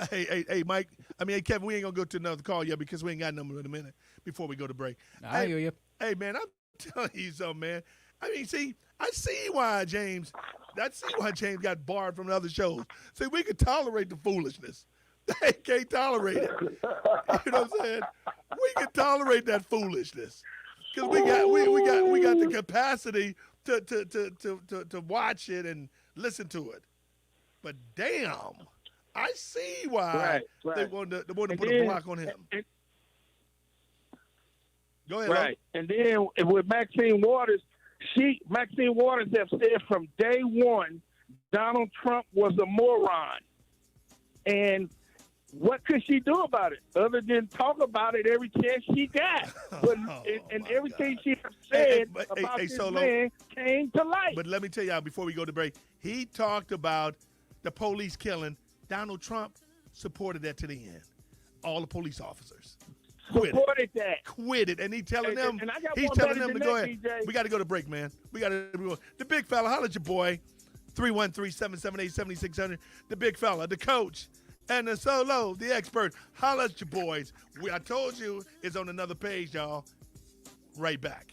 S1: Hey, Mike. Hey, Kevin, we ain't going to go to another call yet because we ain't got number in a minute before we go to break.
S3: I hear you.
S1: Hey, man, I'm telling you something, man. I mean, see, I see why James got barred from the other shows. See, we can tolerate the foolishness. They can't tolerate it. You know what I'm saying? We can tolerate that foolishness because we got the capacity to watch it and listen to it. But damn, I see why they want to put a block on him. Go ahead.
S5: Right, and then with Maxine Waters, Maxine Waters have said from day one, Donald Trump was a moron, and what could she do about it other than talk about it every chance she got? But and everything she said about this man came to light.
S1: But let me tell y'all before we go to break, he talked about the police killing. Donald Trump supported that to the end. All the police officers
S5: supported that.
S1: Quit it. And he's telling them to go ahead. DJ. We got to go to break, man. The big fella, holla at your boy. 313-778-7600. The big fella, the coach. And the solo, the expert, holla at your boys. I told you it's on another page, y'all. Right back.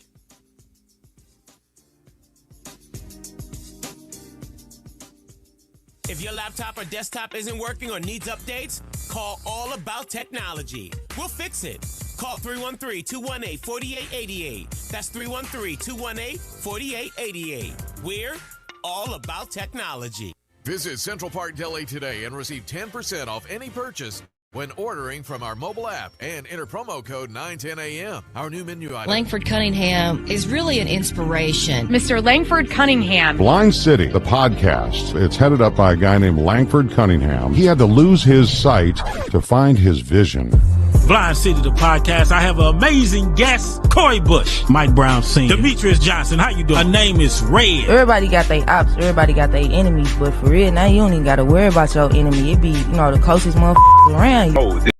S8: If your laptop or desktop isn't working or needs updates, call All About Technology. We'll fix it. Call 313-218-4888. That's 313-218-4888. We're all about technology.
S9: Visit Central Park Deli today and receive 10% off any purchase when ordering from our mobile app and enter promo code 910AM. Our new menu item.
S10: Langford Cunningham is really an inspiration.
S11: Mr. Langford Cunningham.
S12: Blind City, the podcast. It's headed up by a guy named Langford Cunningham. He had to lose his sight to find his vision.
S13: Blind City, the podcast. I have an amazing guest, Corey Bush, Mike Brown Sr., Demetrious Johnson. How you doing? Her name is Red.
S14: Everybody got their ops. Everybody got their enemies. But for real, now you don't even got to worry about your enemy. It be, the closest motherfuckers around you.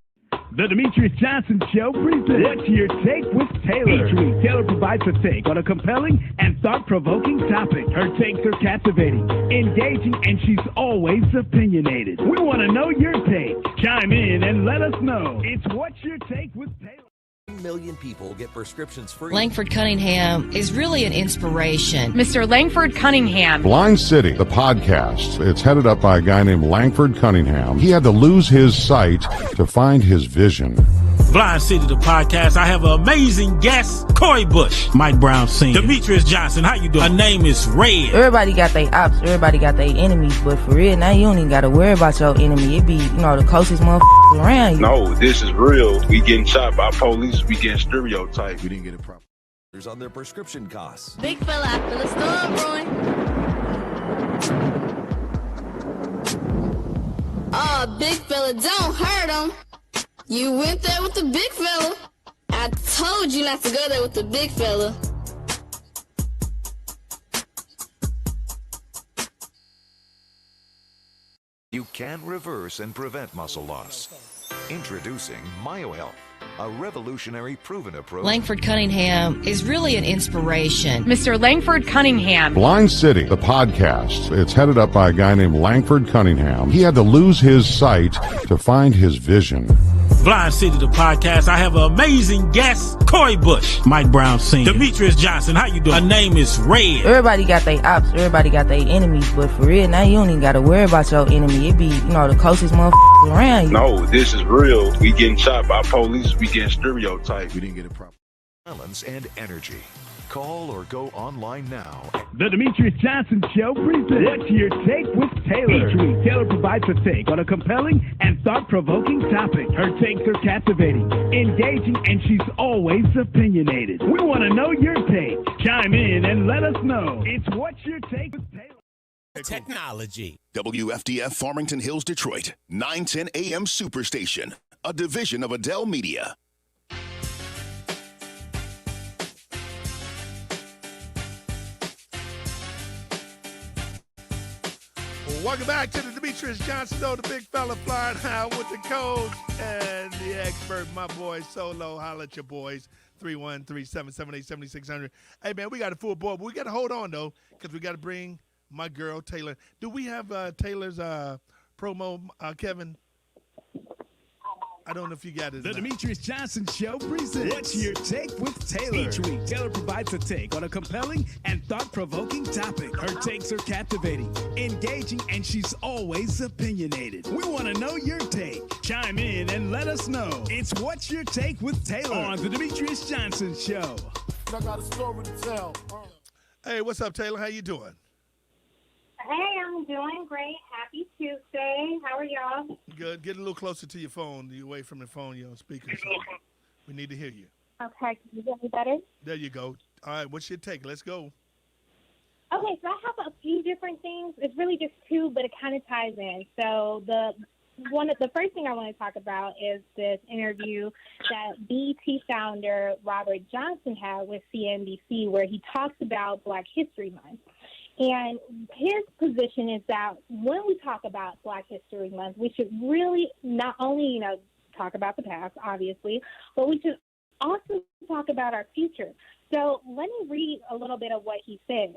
S15: The Demetrious Johnson Show presents What's Your Take with Taylor. Each week, Taylor provides a take on a compelling and thought-provoking topic. Her takes are captivating, engaging, and she's always opinionated. We want to know your take. Chime in and let us know. It's What's Your Take with Taylor.
S16: 1 million people get prescriptions free.
S10: Langford Cunningham is really an inspiration.
S11: Mr. Langford Cunningham.
S12: Blind City, the podcast. It's headed up by a guy named Langford Cunningham. He had to lose his sight to find his vision.
S13: Blind City, the podcast. I have an amazing guest, Corey Bush, Mike Brown Sr., Demetrious Johnson. How you doing? Her name is Red.
S14: Everybody got their ops. Everybody got their enemies. But for real, now you don't even got to worry about your enemy. It be, the closest motherfuckers around you.
S17: No, this is real. We getting shot by police. We getting stereotyped.
S16: We didn't get it proper. On their prescription costs.
S18: Big fella after the storm, boy. Oh, big fella, don't hurt him. You went there with the big fella. I told you not to go there with the big fella.
S19: You can reverse and prevent muscle loss. Introducing MyoHealth, a revolutionary proven approach.
S10: Langford Cunningham is really an inspiration.
S11: Mr. Langford Cunningham.
S12: Blind City, the podcast. It's headed up by a guy named Langford Cunningham. He had to lose his sight to find his vision.
S13: Blind City, the podcast. I have an amazing guest, Corey Bush, Mike Brown Sr., Demetrious Johnson. How you doing? Her name is Red.
S14: Everybody got their ops. Everybody got their enemies. But for real, now you don't even got to worry about your enemy. It be, the closest motherfuckers around you.
S17: No, this is real. We getting shot by police. We getting stereotyped.
S16: We didn't get it proper.
S19: Balance and energy. Call or go online now.
S15: The Demetrious Johnson Show presents What's Your Take with Taylor. Each week, Taylor provides a take on a compelling and thought-provoking topic. Her takes are captivating, engaging, and she's always opinionated. We want to know your take. Chime in and let us know. It's What's Your Take with Taylor.
S8: Technology.
S20: WFDF Farmington Hills, Detroit, 910 AM Superstation, a division of Adele Media.
S1: Welcome back to the Demetrious Johnson Show, the big fella flying high with the coach and the expert, my boy Solo. Holla at your boys, 313-778-7600. Hey, man, we got a full board, but we got to hold on, though, because we got to bring my girl, Taylor. Do we have Taylor's promo, Kevin? I don't know if you got it.
S15: The Demetrious Johnson Show presents What's Your Take with Taylor. Each week, Taylor provides a take on a compelling and thought-provoking topic. Her takes are captivating, engaging, and she's always opinionated. We want to know your take. Chime in and let us know. It's What's Your Take with Taylor on the Demetrious Johnson Show.
S1: I got a story to tell. Hey, what's up, Taylor? How you doing?
S21: Hey, I'm doing great. Happy Tuesday. How are y'all?
S1: Good. Get a little closer to your phone. You're away from the phone. You're on speaker. So we need to hear you.
S21: Okay. Can you hear me better?
S1: There you go. All right. What's your take? Let's go.
S21: Okay. So I have a few different things. It's really just two, but it kind of ties in. So the first thing I want to talk about is this interview that BET founder Robert Johnson had with CNBC, where he talks about Black History Month. And his position is that when we talk about Black History Month, we should really not only, talk about the past, obviously, but we should also talk about our future. So let me read a little bit of what he said.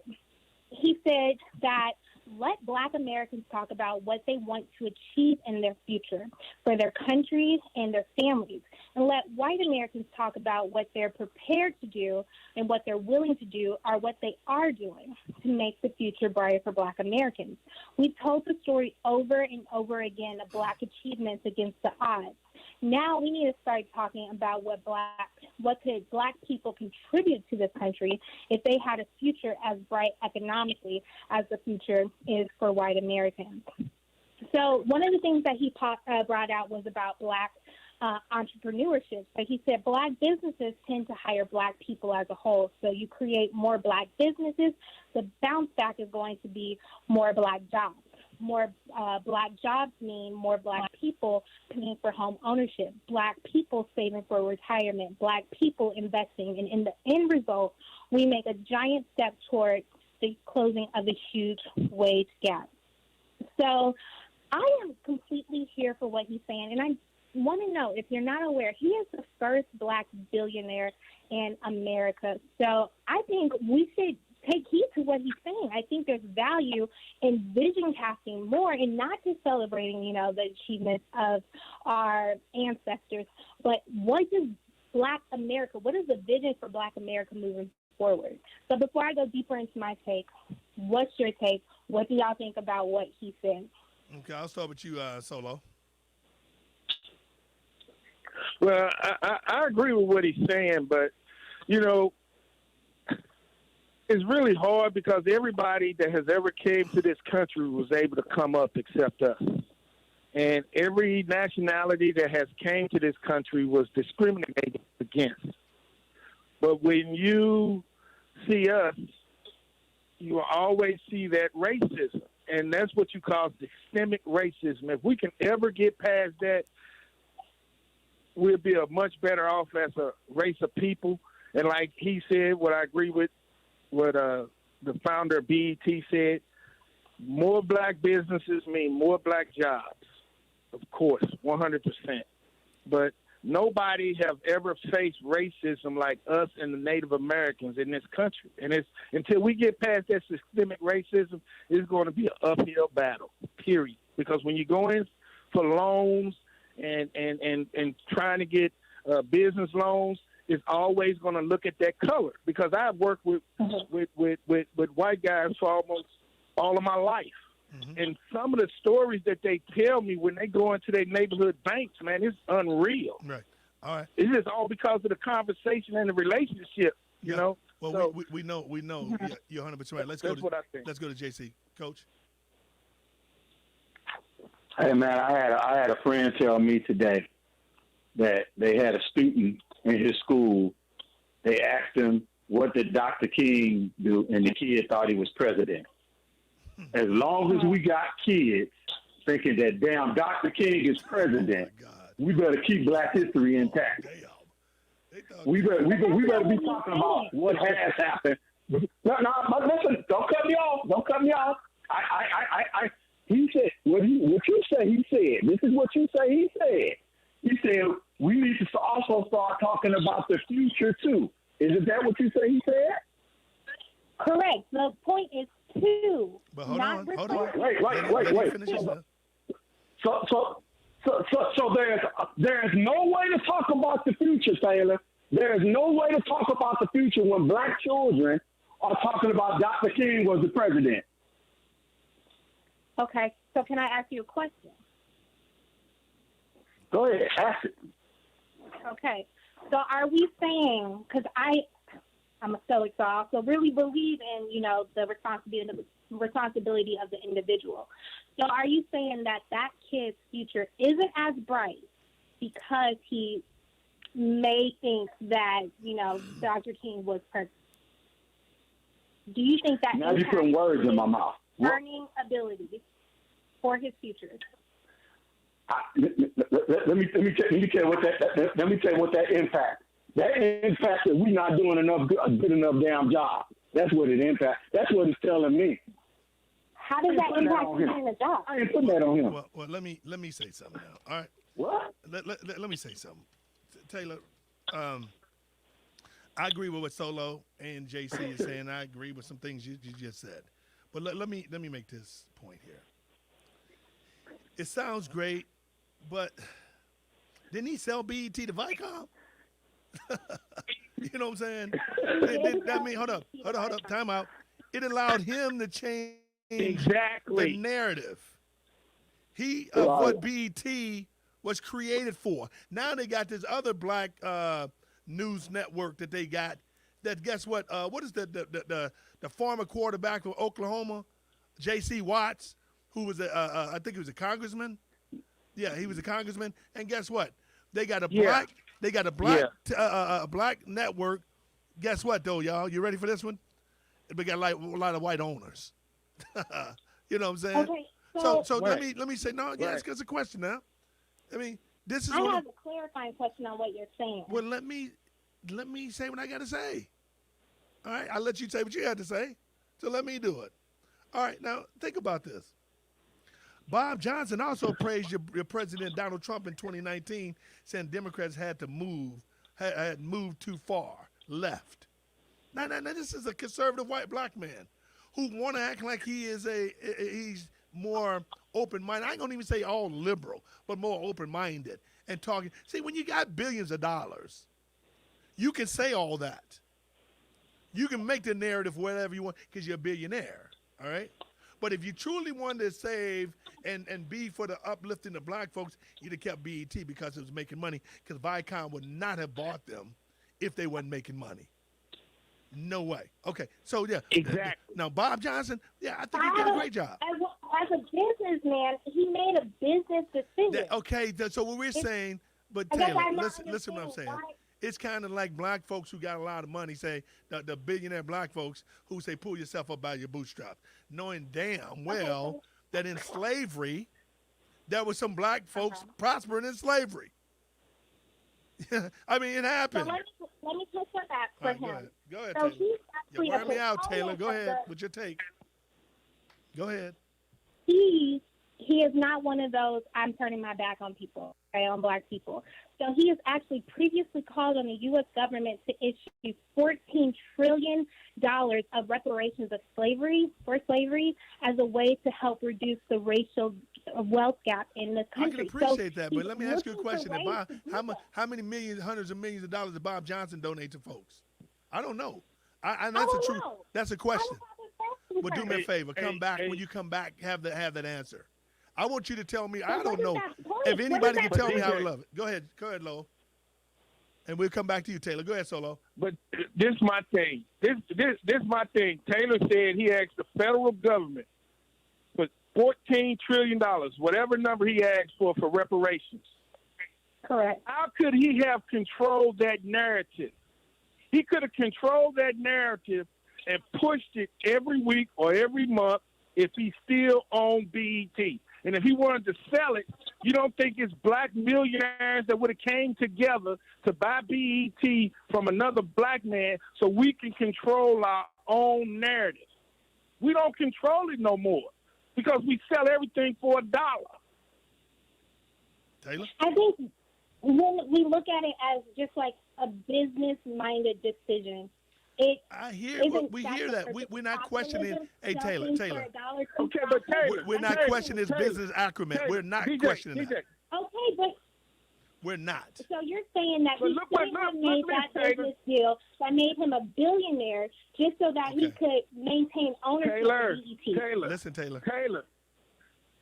S21: He said that let Black Americans talk about what they want to achieve in their future for their countries and their families, and let white Americans talk about what they're prepared to do and what they're willing to do or what they are doing to make the future brighter for Black Americans. We've told the story over and over again of Black achievements against the odds. Now we need to start talking about what could Black people contribute to this country if they had a future as bright economically as the future is for white Americans. So one of the things that he brought out was about Black entrepreneurship. So he said Black businesses tend to hire Black people as a whole. So you create more Black businesses, the bounce back is going to be more Black jobs. more black jobs mean more black people paying for home ownership, black people saving for retirement, black people investing. And in the end result, we make a giant step toward the closing of a huge wage gap. So I am completely here for what he's saying. And I want to know, if you're not aware, he is the first black billionaire in America. So I think we should take heed to what he's saying. I think there's value in vision casting more and not just celebrating, the achievements of our ancestors, but what is black America? What is the vision for black America moving forward? So before I go deeper into my take, what's your take? What do y'all think about what he said?
S1: Okay, I'll start with you, Solo.
S6: Well, I agree with what he's saying, but, it's really hard because everybody that has ever came to this country was able to come up except us. And every nationality that has came to this country was discriminated against. But when you see us, you will always see that racism. And that's what you call systemic racism. If we can ever get past that, we'll be a much better off as a race of people. And like he said, what I agree with, what the founder of BET said, more black businesses mean more black jobs, of course, 100%. But nobody have ever faced racism like us and the Native Americans in this country. And it's until we get past that systemic racism, it's going to be an uphill battle, period. Because when you go in for loans and trying to get business loans, is always going to look at that color, because I've worked with white guys for almost all of my life. Mm-hmm. And some of the stories that they tell me when they go into their neighborhood banks, man, it's unreal.
S1: Right. All right.
S6: It's just all because of the conversation and the relationship, you know?
S1: Well, so, we know. Yeah, you're 100% right. Let's go to JC. Coach.
S2: Hey, man, I had a friend tell me today that they had a student in his school. They asked him, what did Dr. King do? And the kid thought he was president. As long as we got kids thinking that, damn, Dr. King is president, we better keep black history intact. We better be talking about what has happened. No, but listen, don't cut me off. He said, what you say he said. This is what you say he said. He said, we need to also start talking about the future, too. Isn't that what you say he said?
S21: Correct. The point is two.
S1: But hold on.
S2: Wait. So there's no way to talk about the future, Taylor. There's no way to talk about the future when black children are talking about Dr. King was the president.
S21: Okay. So can I ask you a question?
S2: Go ahead, ask it.
S21: Okay. So are we saying, because I'm a Stoic, so I also really believe in, the responsibility of the individual. So are you saying that kid's future isn't as bright because he may think that, Dr. King was president? Do you think that
S2: now you're putting words in my mouth.
S21: Learning ability for his future?
S2: Let me tell you what that impact. That impact is we not doing a good enough damn job. That's what it impacts. That's what it's telling me.
S21: How does that impact doing the job?
S2: I ain't putting that on him.
S1: Well, let me say something now. All right.
S2: What?
S1: Let me say something, Taylor. I agree with what Solo and JC is saying. I agree with some things you just said. But let me make this point here. It sounds great, but didn't he sell BET to Viacom? You know what I'm saying? That mean, hold up, time out. It allowed him to change the narrative. Of what BET was created for. Now they got this other black news network that they got. That guess what? What is the former quarterback of Oklahoma, J.C. Watts, who was I think he was a congressman. Yeah, he was a congressman. And guess what? They got a black. Yeah. They got a black network. Guess what, though, y'all? You ready for this one? We got a lot of white owners. You know what I'm saying?
S21: Okay.
S1: So let me say no. Yeah, it's a question now. I mean, this is.
S21: I have a clarifying question on what you're saying.
S1: Well, let me say what I got to say. All right, I'll let you say what you had to say. So let me do it. All right, now think about this. Bob Johnson also praised your President Donald Trump in 2019, saying Democrats had moved too far left. Now, this is a conservative white black man who want to act like he's more open-minded. I ain't gonna even say all liberal, but more open-minded and talking. See, when you got billions of dollars, you can say all that. You can make the narrative whatever you want because you're a billionaire, all right? But if you truly wanted to save and be for the uplifting of black folks, you'd have kept BET because it was making money, because Viacom would not have bought them if they wasn't making money. No way. Okay, so yeah.
S17: Exactly.
S1: Now, Bob Johnson, yeah, I think he did a great job.
S21: As a businessman, he made a business decision.
S1: Okay, so what we're saying, but Taylor, listen what I'm saying. It's kind of like black folks who got a lot of money say, the billionaire black folks who say, pull yourself up by your bootstraps, knowing damn well that in slavery, there was some black folks prospering in slavery. I mean, it happened.
S21: So let me push that back for him.
S1: Go ahead,
S21: so
S1: Taylor. You're wearing me out, Taylor. Go ahead with your take. Go ahead.
S21: He is not one of those, I'm turning my back on people, okay, on black people. So he has actually previously called on the U.S. government to issue $14 trillion of reparations for slavery as a way to help reduce the racial wealth gap in the country.
S1: I can appreciate that, but let me ask you a question. How many millions, hundreds of millions of dollars did Bob Johnson donate to folks? I don't know. That's a question. Well, do me a favor. Come back. When you come back, have that answer. I want you to tell me. I don't know if anybody can tell me how to love it. Go ahead, Lo. And we'll come back to you, Taylor. Go ahead, Solo.
S17: But this is my thing. This my thing. Taylor said he asked the federal government for $14 trillion, whatever number he asked for reparations.
S21: Correct.
S17: How could he have controlled that narrative? He could have controlled that narrative and pushed it every week or every month if he still owned BET. And if he wanted to sell it, you don't think it's black millionaires that would have came together to buy BET from another black man so we can control our own narrative? We don't control it no more because we sell everything for $1.
S1: Taylor?
S21: I think when we look at it as just like a business-minded decision,
S1: we hear that. We're not questioning. Hey, Taylor.
S17: Okay, but Taylor,
S1: we're not questioning his business acumen. We're not questioning that.
S21: Okay, but
S1: we're not.
S21: So you're saying that he made that business deal that made him a billionaire just so that he could maintain ownership of BET.
S17: Taylor,
S1: listen, Taylor.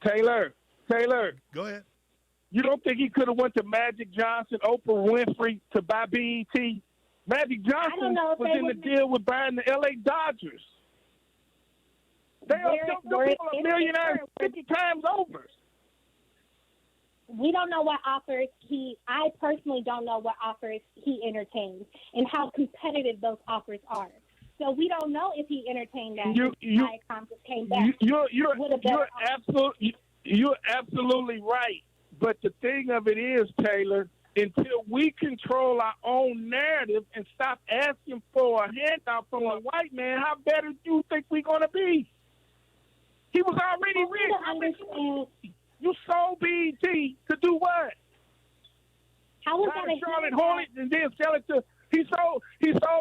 S17: Taylor.
S1: Go ahead.
S17: You don't think he could have went to Magic Johnson, Oprah Winfrey to buy BET? Magic Johnson was in the deal with buying the L.A. Dodgers. Those people are millionaires 50 times over.
S21: We don't know what offers I personally don't know what offers he entertained and how competitive those offers are. So we don't know if he entertained that. Viacom just came back.
S17: You're absolutely right. But the thing of it is, Taylor, until we control our own narrative and stop asking for a handout from a white man, how better do you think we're going to be? He was already rich. You sold BET to do what?
S21: How was
S17: that a Charlotte Hornets and then sell it to he sold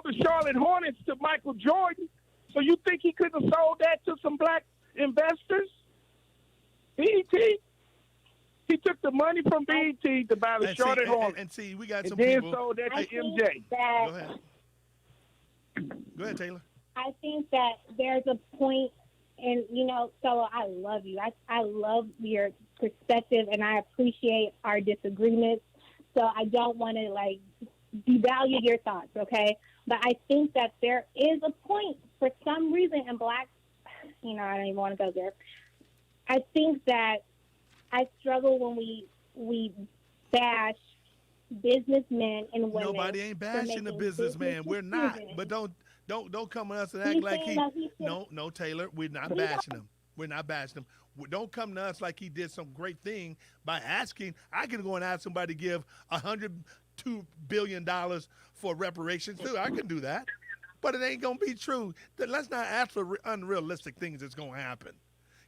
S17: the Charlotte Hornets to Michael Jordan. So you think he could have sold that to some black investors? BET? He took the money from BET to buy the Charlotte Hornets.
S1: And see, we got some
S17: people.
S1: And
S17: then sold that to MJ.
S1: Go ahead, Taylor.
S21: I think that there's a point, and, Solo, I love you. I love your perspective, and I appreciate our disagreements. So I don't want to, devalue your thoughts, okay? But I think that there is a point, for some reason, in black, I don't even want to go there. I think that I struggle when we bash businessmen and women.
S1: Nobody ain't bashing the businessman. We're not. But don't come at us and act like he. No, Taylor, we're not bashing him. We're not bashing him. Don't come to us like he did some great thing by asking. I can go and ask somebody to give $102 billion for reparations too. I can do that. But it ain't going to be true. Let's not ask for unrealistic things that's going to happen.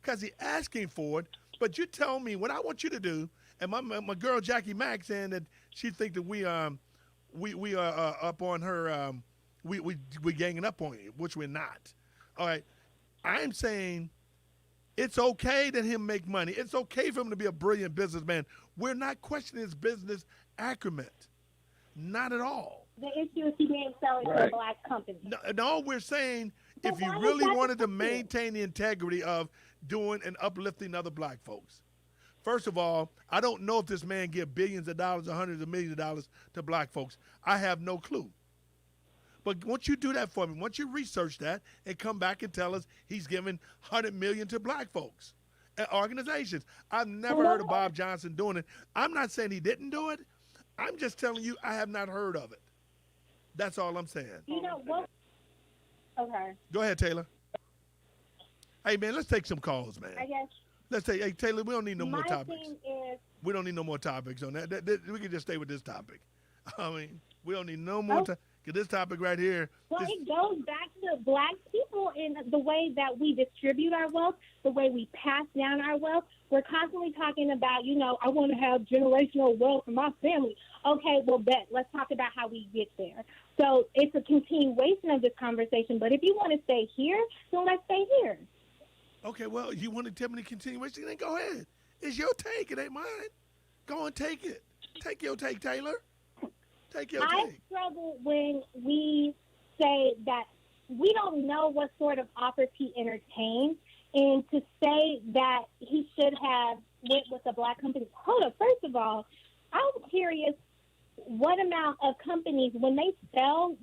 S1: Because he's asking for it, but you tell me what I want you to do, and my girl Jackie Mack saying that she think that we are up on her, we ganging up on you, which we're not. All right. I'm saying it's okay that him make money. It's okay for him to be a brilliant businessman. We're not questioning his business acumen. Not at all.
S21: The issue is he didn't sell it to a black company.
S1: No, we're saying if you really wanted to maintain the integrity of doing and uplifting other black folks. First of all, I don't know if this man give billions of dollars or hundreds of millions of dollars to black folks. I have no clue. But once you do that for me, once you research that and come back and tell us he's giving $100 million to black folks and organizations. I've never heard of Bob Johnson doing it. I'm not saying he didn't do it. I'm just telling you I have not heard of it. That's all I'm saying.
S21: You know what? Okay.
S1: Go ahead, Taylor. Hey, man, let's take some calls, man.
S21: I guess.
S1: Let's say, hey, Taylor, we don't need no more
S21: My
S1: topics.
S21: thing is,
S1: We don't need no more topics on that. We can just stay with this topic. I mean, we don't need no more topics. This topic right here.
S21: Well, it goes back to black people in the way that we distribute our wealth, the way we pass down our wealth. We're constantly talking about, I want to have generational wealth for my family. Okay, well, let's talk about how we get there. So it's a continuation of this conversation. But if you want to stay here, then let's stay here.
S1: Okay, well, you want to tell me the continuation? Then go ahead. It's your take. It ain't mine. Go and take it. Take your take, Taylor. Take your
S21: I
S1: take.
S21: struggle when we say that we don't know what sort of offers he entertained, and to say that he should have went with a black company. Hold up. First of all, I'm curious what amount of companies, when they sell,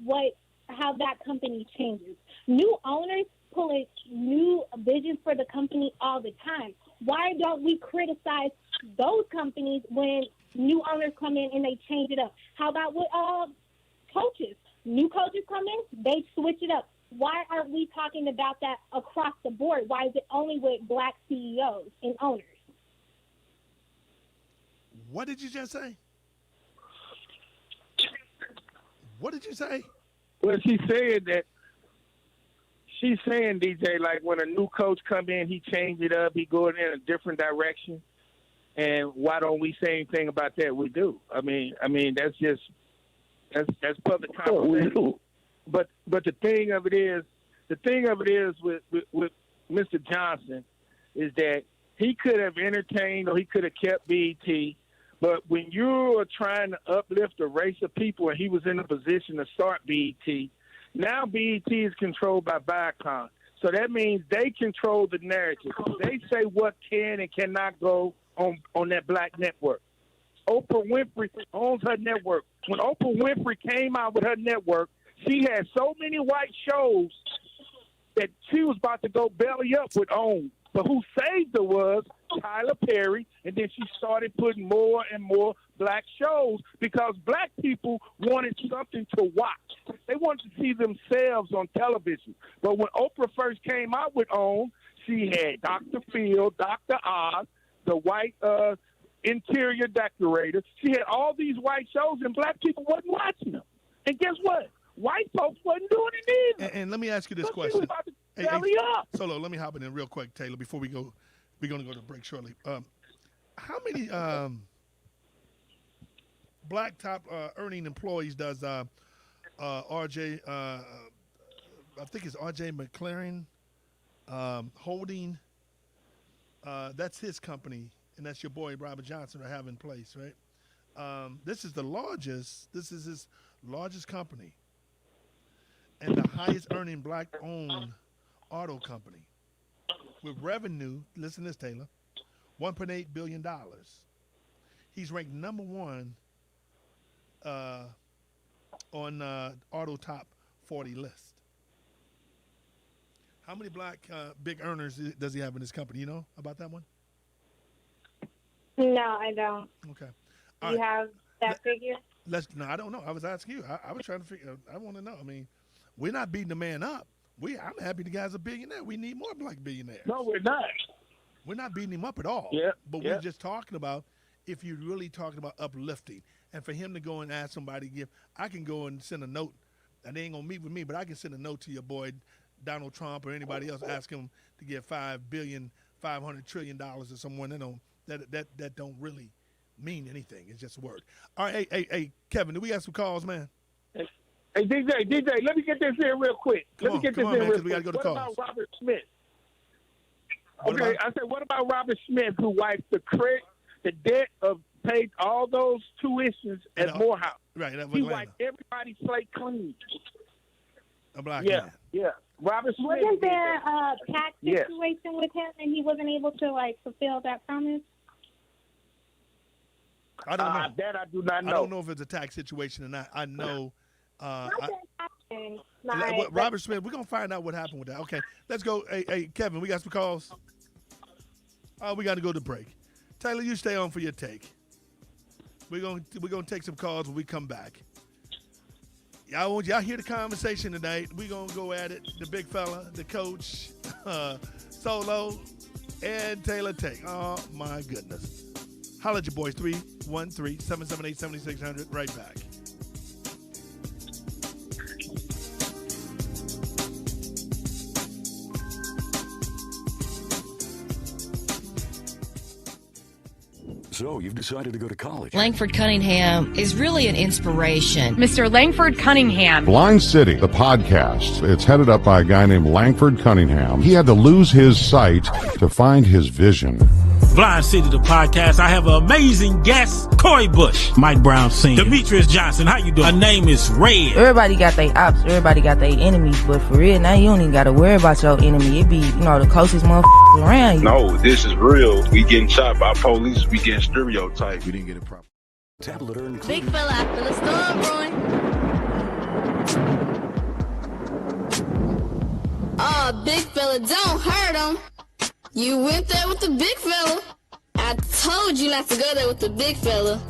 S21: how that company changes. New owners pull a new vision for the company all the time. Why don't we criticize those companies when new owners come in and they change it up? How about with coaches? New coaches come in, they switch it up. Why aren't we talking about that across the board? Why is it only with black CEOs and owners?
S1: What did you just say? What did you say?
S17: Well, she's saying, DJ, like when a new coach come in, he change it up, he go in a different direction. And why don't we say anything about that? We do. I mean, that's public conversation. But the thing of it is with Mr. Johnson is that he could have entertained or he could have kept BET. But when you're trying to uplift a race of people and he was in a position to start BET, now BET is controlled by Viacom. So that means they control the narrative. They say what can and cannot go on that black network. Oprah Winfrey owns her network. When Oprah Winfrey came out with her network, she had so many white shows that she was about to go belly up with OWN. But who saved her was Tyler Perry, and then she started putting more and more black shows because black people wanted something to watch. They wanted to see themselves on television. But when Oprah first came out with OWN, she had Dr. Phil, Dr. Oz, the white interior decorator. She had all these white shows, and black people wasn't watching them. And guess what? White folks wasn't doing it either.
S1: And let me ask you this question. Solo, let me hop in real quick, Taylor, before we go. We're going to go to break shortly. How many black top earning employees does RJ, I think it's RJ McLaren Holding, that's his company, and that's your boy Robert Johnson are having in place, right? This is his largest company and the highest earning black owned auto company with revenue, listen to this, Taylor, $1.8 billion. He's ranked number one on Auto Top 40 list. How many black big earners does he have in his company? You know about that one?
S21: No, I don't.
S1: Okay.
S21: Do you have that figure?
S1: No, I don't know. I was asking you. I was trying to figure. I want to know. I mean, we're not beating the man up. I'm happy the guy's a billionaire. We need more black billionaires.
S17: No, we're not.
S1: We're not beating him up at all.
S17: Yeah.
S1: But we're just talking about if you're really talking about uplifting. And for him to go and ask somebody to give, I can go and send a note, and they ain't going to meet with me, but I can send a note to your boy Donald Trump or anybody else, ask him to give $5 trillion to someone that don't really mean anything. It's just a word. All right, hey, Kevin, do we have some calls, man?
S17: Hey, DJ, let me get this in real quick.
S1: Come on, man, because we got to go to calls.
S17: What about Robert Smith? I said, what about Robert Smith, who wiped the debt of paid all those tuitions at Morehouse?
S1: Right,
S17: he wiped everybody's slate clean.
S1: A black man.
S17: Yeah. Robert Smith.
S21: Wasn't there a tax situation with him and he wasn't able to fulfill that promise?
S1: I don't know.
S17: That I do not know.
S1: I don't know if it's a tax situation or not. I know.
S21: Right.
S1: Robert Smith, we're going to find out what happened with that. Okay, let's go. Hey, Kevin, we got some calls. We got to go to break. Taylor, you stay on for your take. We're gonna take some calls when we come back. Y'all hear the conversation tonight. We're going to go at it. The big fella, the coach, Solo, and Taylor Take. Oh, my goodness. Holla at your boys, 313-778-7600. Right back.
S4: So, you've decided to go to college.
S10: Langford Cunningham is really an inspiration.
S11: Mr. Langford Cunningham.
S12: Blind City, the podcast. It's headed up by a guy named Langford Cunningham. He had to lose his sight to find his vision.
S13: Blind City, the podcast. I have an amazing guest, Coy Bush, Mike Brown Sr., Demetrious Johnson. How you doing? Her name is Red.
S14: Everybody got their ops. Everybody got their enemies. But for real, now you don't even got to worry about your enemy. It be, the closest motherfuckers around you.
S22: No, this is real. We getting shot by police. We getting stereotyped.
S12: We didn't get it proper.
S4: Tablet or
S18: Big fella, I feel a storm brewing. Oh, big fella, don't hurt him. You went there with the big fella. I told you not to go there with the big fella.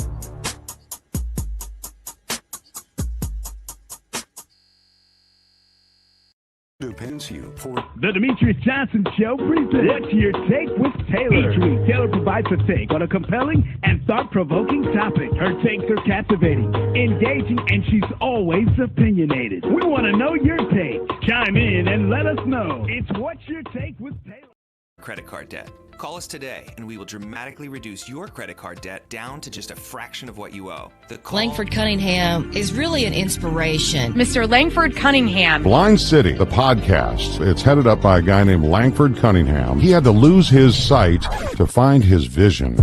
S4: Depends you for
S15: The Demetrious Johnson Show presents What's Your Take with Taylor. Each week, Taylor provides a take on a compelling and thought-provoking topic. Her takes are captivating, engaging, and she's always opinionated. We want to know your take. Chime in and let us know. It's What's Your Take with Taylor.
S23: Credit card debt. Call us today and we will dramatically reduce your credit card debt down to just a fraction of what you owe.
S10: Langford Cunningham is really an inspiration.
S11: Mr. Langford Cunningham.
S12: Blind City, the podcast. It's headed up by a guy named Langford Cunningham. He had to lose his sight to find his vision.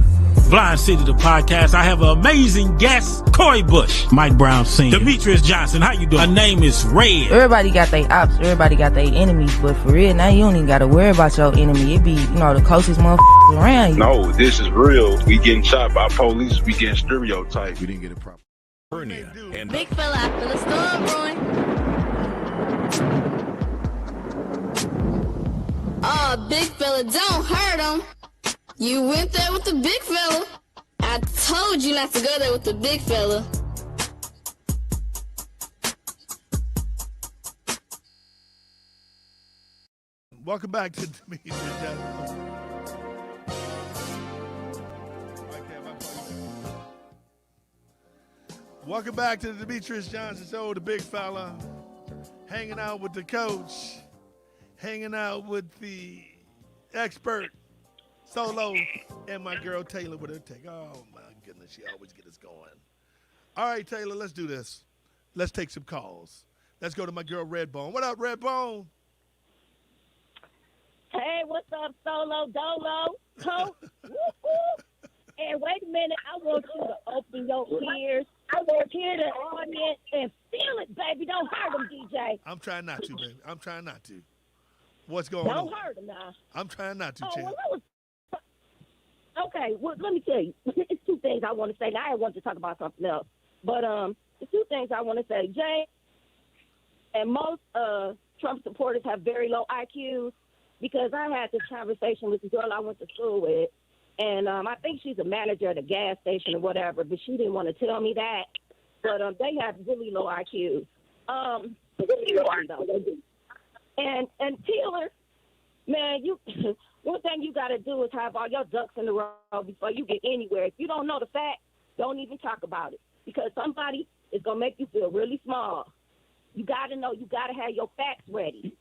S13: Blind City, the podcast. I have an amazing guest, Coy Bush, Mike Brown Sr., Demetrious Johnson. How you doing? Her name is Red.
S14: Everybody got their ops. Everybody got their enemies. But for real, now you don't even got to worry about your enemy. It be, the closest motherfuckers around you.
S22: No, this is real. We getting shot by police. We getting stereotyped.
S12: We didn't get it proper.
S4: hernia and
S18: Big fella, I feel a storm brewing. Oh, big fella, don't hurt him. You went there with the big fella. I told you not to go there with the big fella.
S1: Welcome back to Demetrious Johnson. Welcome back to the Demetrious Johnson Show, the big fella. Hanging out with the coach. Hanging out with the expert, Solo, and my girl Taylor with her take. Oh, my goodness, she always gets us going. All right, Taylor, let's do this. Let's take some calls. Let's go to my girl Redbone. What up, Redbone?
S24: Hey, what's up, Solo Dolo? Coach? And wait a minute, I want you to open your ears. I want you to hear the audience and feel it, baby. Don't hurt them, DJ.
S1: I'm trying not to, baby. I'm trying not to. What's going on?
S24: Don't hurt them now.
S1: I'm trying not to, champ.
S24: Okay, well, let me tell you. It's two things I want to say. Now I want to talk about something else. But the two things I want to say. Jay, and most Trump supporters have very low IQs, because I had this conversation with the girl I went to school with, and I think she's a manager at a gas station or whatever, but she didn't want to tell me that. But they have really low IQs. And Taylor, man, you one thing you got to do is have all your ducks in a row before you get anywhere. If you don't know the facts, don't even talk about it because somebody is going to make you feel really small. You got to know. You got to have your facts ready.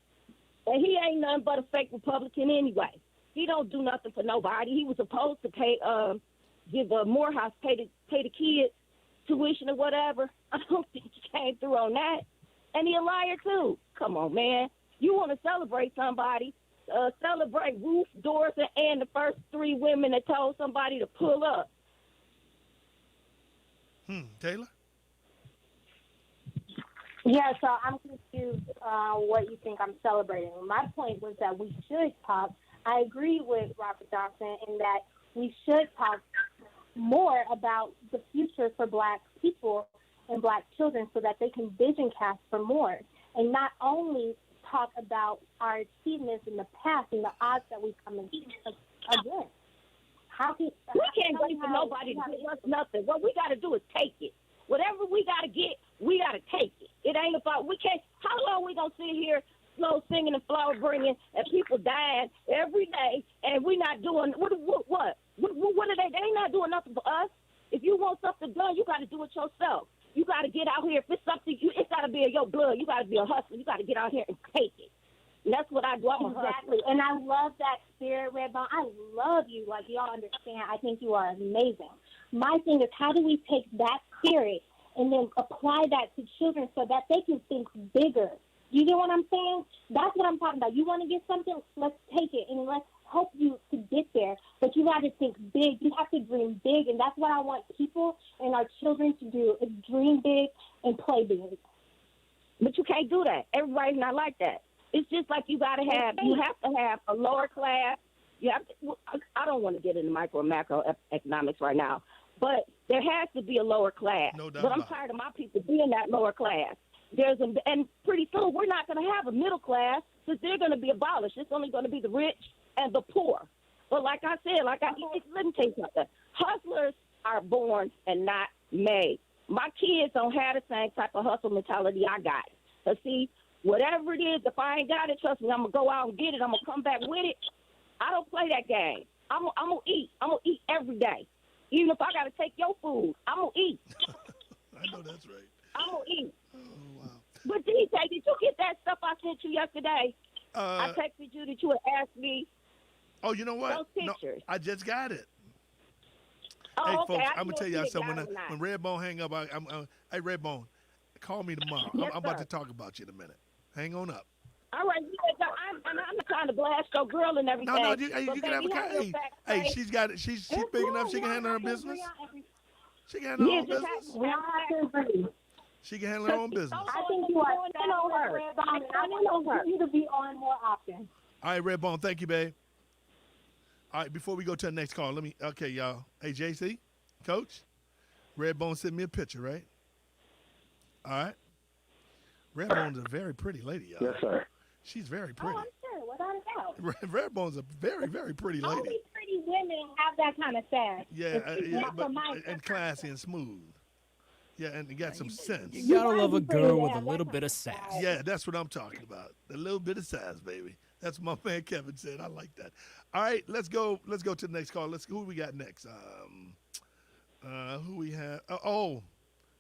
S24: And he ain't nothing but a fake Republican anyway. He don't do nothing for nobody. He was supposed to give Morehouse pay the kids tuition or whatever. I don't think he came through on that. And he a liar too. Come on, man. You want to celebrate somebody? Celebrate Ruth, Doris, and the first 3 women that told somebody to pull up.
S1: Taylor?
S21: Yeah, so I'm confused what you think I'm celebrating. My point was that we should talk. I agree with Robert Johnson in that we should talk more about the future for Black people and Black children so that they can vision cast for more and not only talk about our achievements in the past and the odds that we come against again.
S24: We can't wait for nobody to give us nothing. What we got to do is take it. Whatever we got to get, we got to take it. It ain't about, we can't, how long we going to sit here slow singing and flower bringing and people dying every day and we not doing, what are they? They ain't not doing nothing for us. If you want something done, you got to do it yourself. You got to get out here. If it's something, it's got to be in your blood. You got to be a hustler. You got to get out here and take it. And that's what I do. I'm
S21: exactly. And I love that spirit, Redbone. I love you. Like, y'all understand. I think you are amazing. My thing is, how do we take that spirit and then apply that to children so that they can think bigger? You get what I'm saying? That's what I'm talking about. You want to get something? Let's take it and let's help you to get there. But you got to think big. You have to dream big. And that's what I want people and our children to do is dream big and play big.
S24: But you can't do that. Everybody's not like that. It's just like you have to have a lower class. You have to, I don't want to get into micro and macroeconomics right now, but there has to be a lower class.
S1: No doubt.
S24: But I'm tired of my people being that lower class. And pretty soon we're not going to have a middle class because they're going to be abolished. It's only going to be the rich and the poor. But like I said, let me tell you something. Hustlers are born and not made. My kids don't have the same type of hustle mentality I got. So see, whatever it is, if I ain't got it, trust me, I'm going to go out and get it. I'm going to come back with it. I don't play that game. I'm going to eat. I'm going to eat every day. Even if I got to take your food, I'm going to eat.
S1: I know that's right.
S24: I'm going to eat.
S1: Oh, wow.
S24: But DJ, did you get that stuff I sent you yesterday? I texted you that you would ask me.
S1: Oh, you know what?
S24: Those pictures.
S1: No, I just got it.
S24: Oh,
S1: hey,
S24: okay.
S1: folks, I'm going to tell y'all something. When Redbone hang up, hey, Redbone, call me tomorrow.
S24: Yes,
S1: I'm about to talk about you in a minute. Hang on up.
S24: All right. I'm not trying to blast your girl and everything.
S1: No, you can have a hey, she's got it. She's big enough. She can handle her business. She can handle her own business. She can handle her own business.
S21: I think you are set on her. I want you to be on more often.
S1: All right, Redbone. Thank you, babe. All right, before we go to the next call, okay, y'all. Hey, JC, Coach, Redbone sent me a picture, right? All right. Redbone's a very pretty lady, y'all.
S2: Yes, sir.
S21: She's very pretty. Oh, I'm sure. Without a doubt.
S1: Redbone's a very, very pretty lady.
S21: Only pretty women have that kind of sass.
S1: Yeah, and classy and smooth. Yeah, and you got some sense.
S3: You gotta love a girl with a little bit of sass.
S1: Yeah, that's what I'm talking about. A little bit of sass, baby. That's what my man Kevin said. I like that. All right, let's go to the next call. Who we got next? Who we have?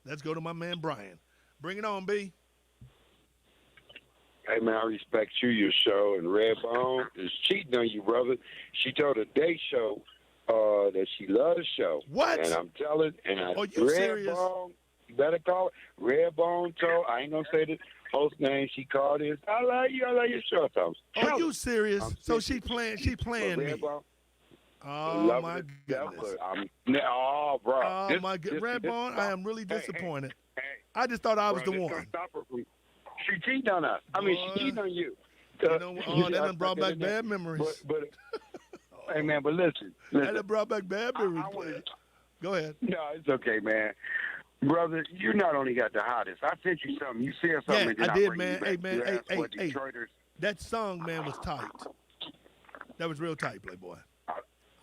S1: Let's go to my man Brian. Bring it on, B.
S22: Hey, man, I respect you, your show, and Redbone is cheating on you, brother. She told a Day Show that she loved the show.
S1: What?
S22: And I'm telling,
S1: Are you serious?
S22: You better call it. Redbone told, I ain't going to say the host name, she called this. I love your show.
S1: Are you serious? So she playing me. Oh, my goodness.
S22: Bro.
S1: Oh, my goodness. Redbone, I am really disappointed. I just thought I was the one.
S22: She cheated on us. I mean, she cheated on you.
S1: That done brought back bad memories.
S22: But hey, man, but listen.
S1: That done brought back bad memories. Go ahead.
S22: No, it's okay, man. Brother, you not only got the hottest. I sent you something. You said something.
S1: Yeah, I did, man. Hey, man. Hey. That song, man, was tight. That was real tight, Playboy.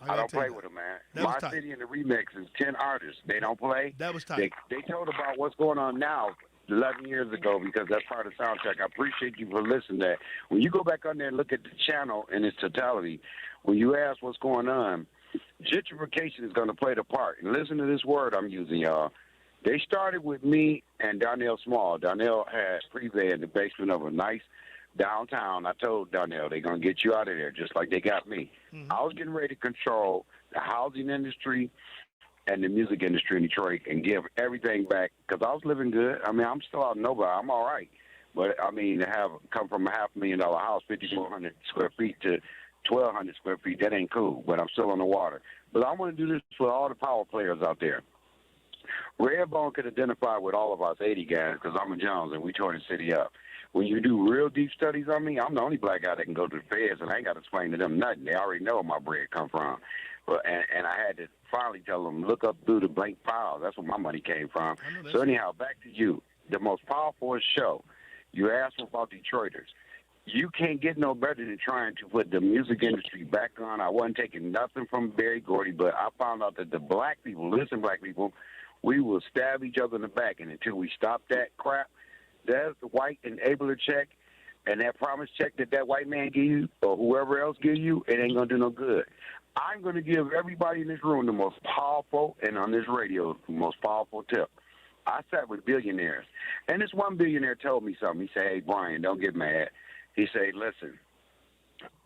S22: I don't play with them, man. My City and the remix is 10 artists. They don't play.
S1: That was tight.
S22: They told about what's going on now. 11 years ago because that's part of the soundtrack. I appreciate you for listening to that. When you go back on there and look at the channel in its totality, when you ask what's going on, gentrification is going to play the part. And listen to this word I'm using, y'all. They started with me and Darnell Small. Darnell had Privé in the basement of a nice downtown. I told Darnell they're going to get you out of there just like they got me. Mm-hmm. I was getting ready to control the housing industry and the music industry in Detroit and give everything back because I was living good. I mean, I'm still out of nowhere. I'm all right. But, I mean, to have come from a $500,000 house, 5,400 square feet to 1,200 square feet, that ain't cool. But I'm still on the water. But I want to do this for all the power players out there. Redbone could identify with all of us 80 guys because I'm a Jones and we tore the city up. When you do real deep studies on me, I'm the only black guy that can go to the feds, and I ain't got to explain to them nothing. They already know where my bread come from. But and I had to finally tell them, look up through the blank files. That's where my money came from. So anyhow, back to you. The most powerful show. You asked about Detroiters. You can't get no better than trying to put the music industry back on. I wasn't taking nothing from Berry Gordy, but I found out that the black people, listen, black people, we will stab each other in the back, and until we stop that crap, there's the white enabler check and that promise check that white man give you or whoever else give you, it ain't going to do no good. I'm going to give everybody in this room the most powerful, and on this radio, the most powerful tip. I sat with billionaires, and this one billionaire told me something. He said, hey, Brian, don't get mad. He said, listen,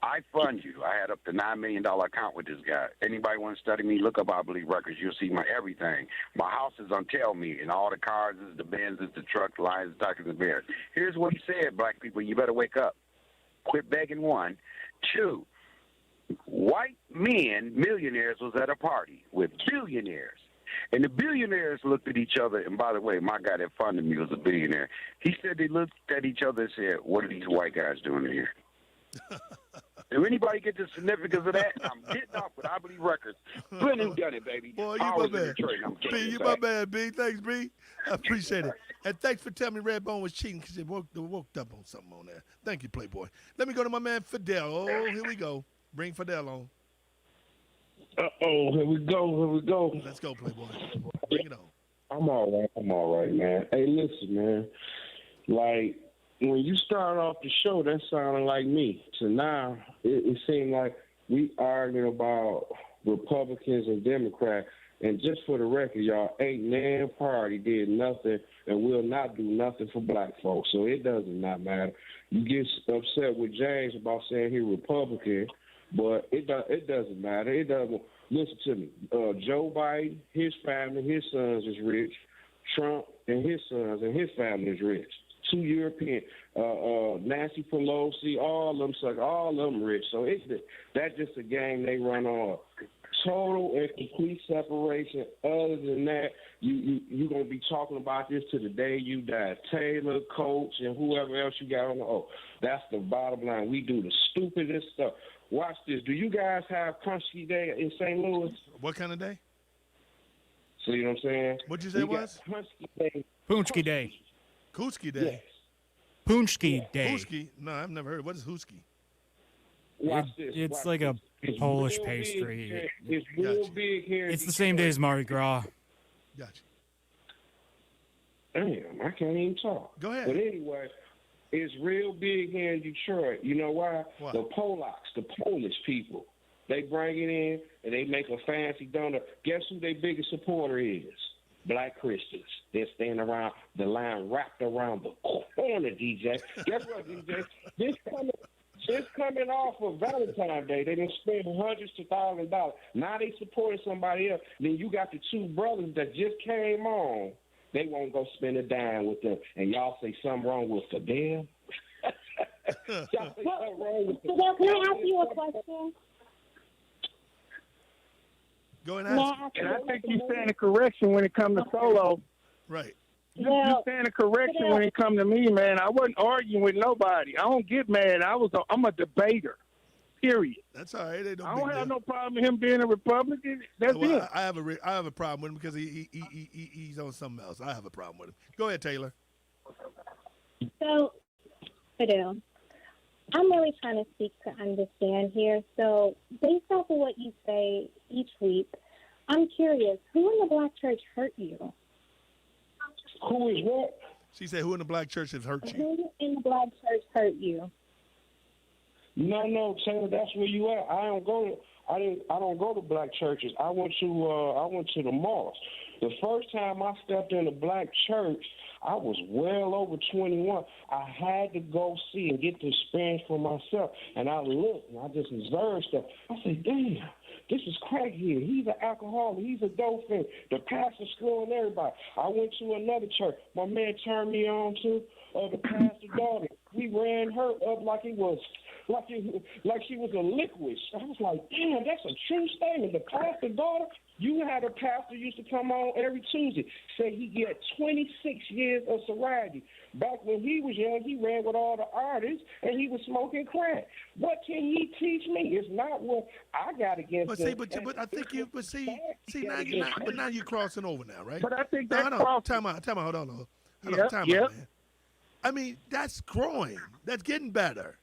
S22: I fund you. I had up to $9 million account with this guy. Anybody want to study me, look up I Believe Records. You'll see my everything. My house is on Tell Me, and all the cars is the Benz, is the truck, the Lions, the Tigers, and Bears. Here's what he said, black people. You better wake up. Quit begging, 1. 2, white men, millionaires, was at a party with billionaires. And the billionaires looked at each other, and by the way, my guy that funded me was a billionaire. He said they looked at each other and said, what are these white guys doing here? Do anybody get the significance of that? I'm getting off with I Believe Records. Been who done it, baby.
S1: Boy, you my man. B, you my man, B. Thanks, B. I appreciate it. And thanks for telling me Redbone was cheating because it woke up on something on there. Thank you, Playboy. Let me go to my man Fidel. Oh, here we go. Bring Fidel on.
S5: Uh-oh, here we go.
S1: Let's go, Playboy. Bring it on.
S5: I'm all right, man. Hey, listen, man. Like, when you start off the show, that sounded like me. So now it seemed like we arguing about Republicans and Democrats. And just for the record, y'all, ain't nan party did nothing and will not do nothing for black folks. So it doesn't not matter. You get upset with James about saying he's Republican, but it doesn't matter. It doesn't. Listen to me. Joe Biden, his family, his sons is rich. Trump and his sons and his family is rich. 2 European, Nancy Pelosi, all of them rich. So that's just a game they run on. Total and complete separation. Other than that, you're going to be talking about this to the day you die. Taylor, Coach, and whoever else you got on the O. That's the bottom line. We do the stupidest stuff. Watch this. Do you guys have Punchki Day in St. Louis?
S1: What kind of day?
S5: See what I'm saying?
S1: What'd you say it was?
S5: Punchki Day.
S3: Punchki Day.
S1: Kooski Day.
S5: Yes.
S3: Punchki Day.
S1: Hooski? No, I've never heard. What is Hooski?
S3: It's like a Polish pastry.
S5: It's real big here.
S3: It's the same day as Mardi Gras.
S1: Gotcha.
S5: Damn, I can't even talk.
S1: Go ahead.
S5: But anyway, it's real big here in Detroit. You know why?
S1: What?
S5: The Polacks, the Polish people, they bring it in and they make a fancy donut. Guess who their biggest supporter is? Black Christians. They're standing around the line wrapped around the corner, DJ. Guess what, DJ? This coming off of Valentine's Day. They done spend hundreds to $1,000. Now they supporting somebody else. Then you got the two brothers that just came on. They won't go spend a dime with them. And y'all say something wrong with Fidel? Y'all say something wrong with
S21: Fidel, can I ask you a question?
S1: Go and ask.
S17: And I think you stand a correction when it comes to solo.
S1: Right.
S17: You stand a correction when it comes to me, man. I wasn't arguing with nobody. I don't get mad. I'm a debater. Period.
S1: That's all right. I
S17: don't have no problem with him being a Republican. That's it.
S1: I have a problem with him because he's on something else. I have a problem with him. Go ahead, Taylor.
S21: So, Fidel, I'm really trying to seek to understand here. So, based off of what you say each week, I'm curious, who in the black church hurt you?
S5: Who is what?
S1: She said, who in the black church has hurt you?
S21: Who in the black church hurt you?
S5: No, Taylor, that's where you at. I don't go to black churches. I went to the mosque. The first time I stepped in a black church, I was well over 21. I had to go see and get the experience for myself. And I looked and I just observed stuff. I said, damn, this is crackhead. He's an alcoholic. He's a dope fiend. The pastor's screwing everybody. I went to another church. My man turned me on to the pastor's daughter. We ran her up like she was a liquid. I was like, damn, that's a true statement. The pastor's daughter, you had a pastor used to come on every Tuesday, say he get 26 years of sobriety. Back when he was young, he ran with all the artists, and he was smoking crack. What can he teach me? It's not what I got against him.
S1: Now you're crossing over now, right?
S17: But I think that's
S1: Time out, hold on. Time out, man. I mean, that's growing. That's getting better.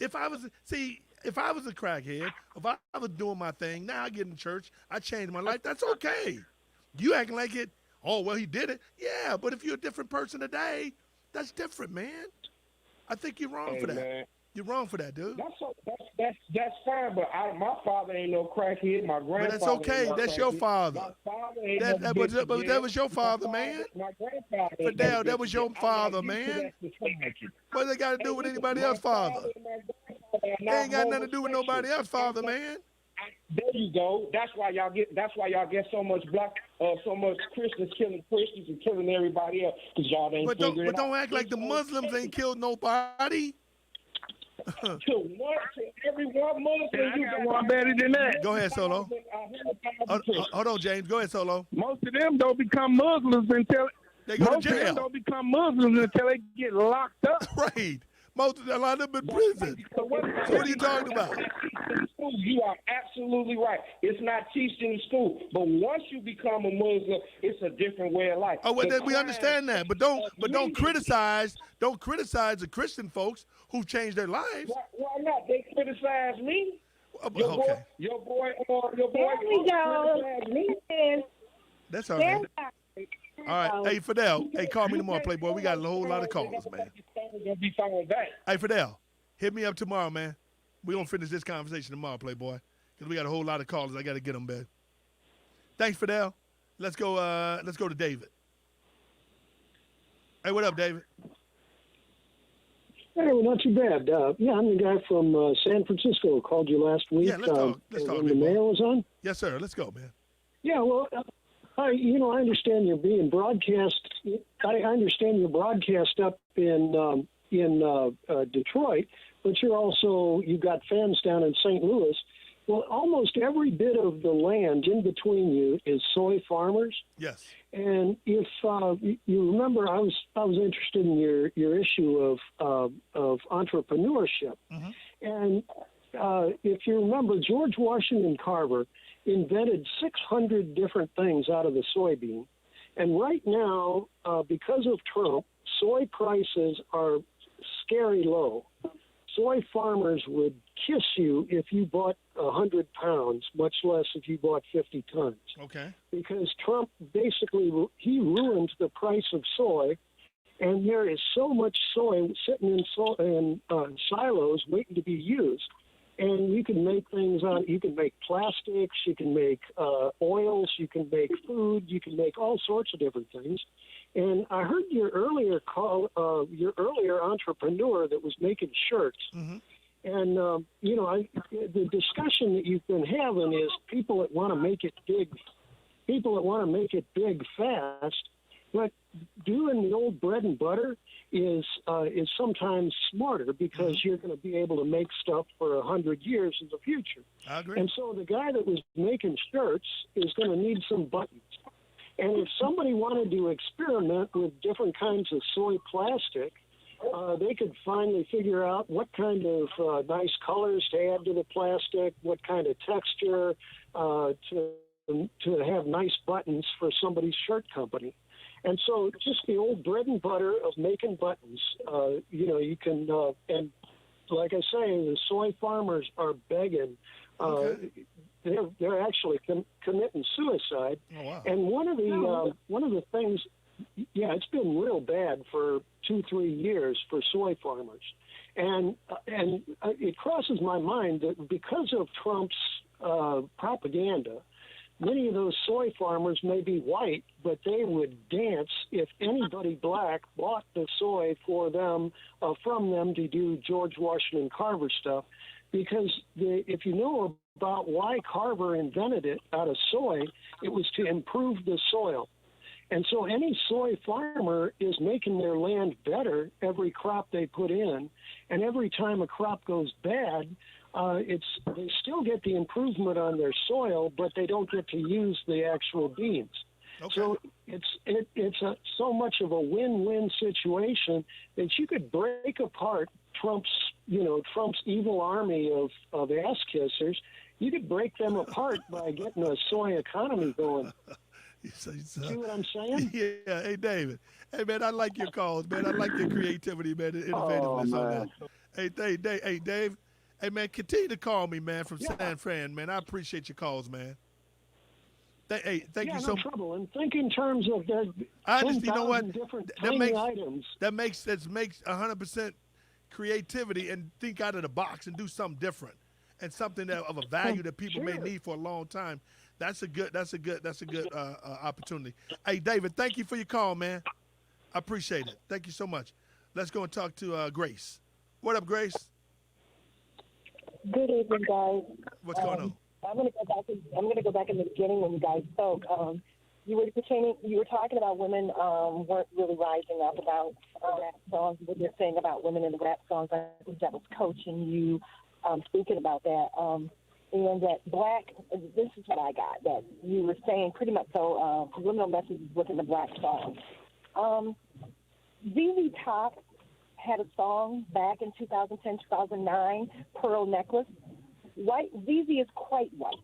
S1: If I was a crackhead, if I was doing my thing, now I get in church, I change my life, that's okay. You acting like it, oh, well, he did it. Yeah, but if you're a different person today, that's different, man. I think you're wrong for that.
S5: Man.
S1: You're wrong for that, dude.
S5: That's fine, but my father ain't no crackhead. My grandfather.
S1: But that's okay. That's your father.
S5: My father ain't
S1: but that was your father, man.
S5: My grandfather.
S1: Fidel, that was your father, man. What they got to do with anybody else's father? They ain't got nothing to do with nobody else's father, man.
S5: There you go. That's why y'all get so much so much Christians killing Christians and killing everybody else because y'all ain't figured it out.
S1: But don't act like the Muslims ain't killed nobody.
S5: To every one Muslim, you got one better than that.
S1: Go ahead, Solo. Hold on, James. Go ahead, Solo.
S17: Most of them don't become Muslims until
S1: they go to jail.
S17: Most of them don't become Muslims until they get locked up.
S1: Right. A lot of them in prison. So what are you talking about?
S5: You are absolutely right. It's not teached in the school, but once you become a Muslim, it's a different way of life.
S1: Oh, well, we understand that, but don't criticize the Christian folks who changed their lives.
S5: Why not? They criticize me. Your boy.
S21: There we go.
S1: That's all right. All right. Hey, Fidel. Hey, call me tomorrow, Playboy. We got a whole lot of calls, man. Hey, Fidel. Hit me up tomorrow, man. We're going to finish this conversation tomorrow, Playboy, because we got a whole lot of callers. I got to get them back. Thanks, Fidel. Let's go to David. Hey, what up, David?
S7: Hey, well, not too bad. I'm the guy from San Francisco. Called you last week.
S1: Yeah, let's talk.
S7: When the mail was on.
S1: Yes, sir. Let's go, man.
S7: Yeah, well, I understand you're being broadcast. I understand you're broadcast up in Detroit, but you've got fans down in St. Louis. Well, almost every bit of the land in between you is soy farmers.
S1: Yes.
S7: And if you remember, I was interested in your issue of entrepreneurship.
S1: Mm-hmm.
S7: And if you remember, George Washington Carver invented 600 different things out of the soybean. And right now, because of Trump, soy prices are scary low. Soy farmers would kiss you if you bought 100 pounds, much less if you bought 50 tons.
S1: Okay.
S7: Because Trump basically, he ruined the price of soy, and there is so much soy sitting in silos waiting to be used. And you can make things you can make plastics, you can make oils, you can make food, you can make all sorts of different things. And I heard your earlier entrepreneur that was making shirts.
S1: Mm-hmm.
S7: And, the discussion that you've been having is people that want to make it big fast. But doing the old bread and butter is sometimes smarter because you're going to be able to make stuff for 100 years in the future.
S1: I agree.
S7: And so the guy that was making shirts is going to need some buttons. And if somebody wanted to experiment with different kinds of soy plastic, they could finally figure out what kind of nice colors to add to the plastic, what kind of texture to have nice buttons for somebody's shirt company. And so just the old bread and butter of making buttons, you can, and like I say, the soy farmers are begging.
S1: Okay.
S7: They're actually committing suicide.
S1: Oh, wow.
S7: And one of the things Yeah, it's been real bad for 2-3 years for soy farmers. And it crosses my mind that because of Trump's propaganda, many of those soy farmers may be white, but they would dance if anybody black bought the soy for them, from them to do George Washington Carver stuff. Because if you know about why Carver invented it out of soy, it was to improve the soil. And so any soy farmer is making their land better every crop they put in. And every time a crop goes bad, they still get the improvement on their soil, but they don't get to use the actual beans. Okay. So it's so much of a win-win situation that you could break apart Trump's evil army of ass kissers. You could break them apart by getting a soy economy going. See what I'm saying?
S1: Yeah. Hey, David. Hey, man, I like your calls, man. I like your creativity, man, the innovativeness on that. Hey, Dave. Hey, man, continue to call me, man, from San Fran, man. I appreciate your calls, man. Thank you so much.
S7: No trouble. And think in terms of the 10,000 different items.
S1: That makes 100% creativity, and think out of the box and do something different and something of a value that people may need for a long time. That's a good opportunity. Hey, David, thank you for your call, man. I appreciate it. Thank you so much. Let's go and talk to Grace. What up, Grace?
S8: Good evening, guys.
S1: What's going on?
S8: I'm going to go back in the beginning when you guys spoke. You were talking about women weren't really rising up about rap songs. What you're saying about women in the rap songs, I think that was Coach and you speaking about that. And that this is what I got, that you were saying pretty much so, subliminal messages within the black song. ZZ Top had a song back in 2010, 2009, Pearl Necklace. ZZ is quite white,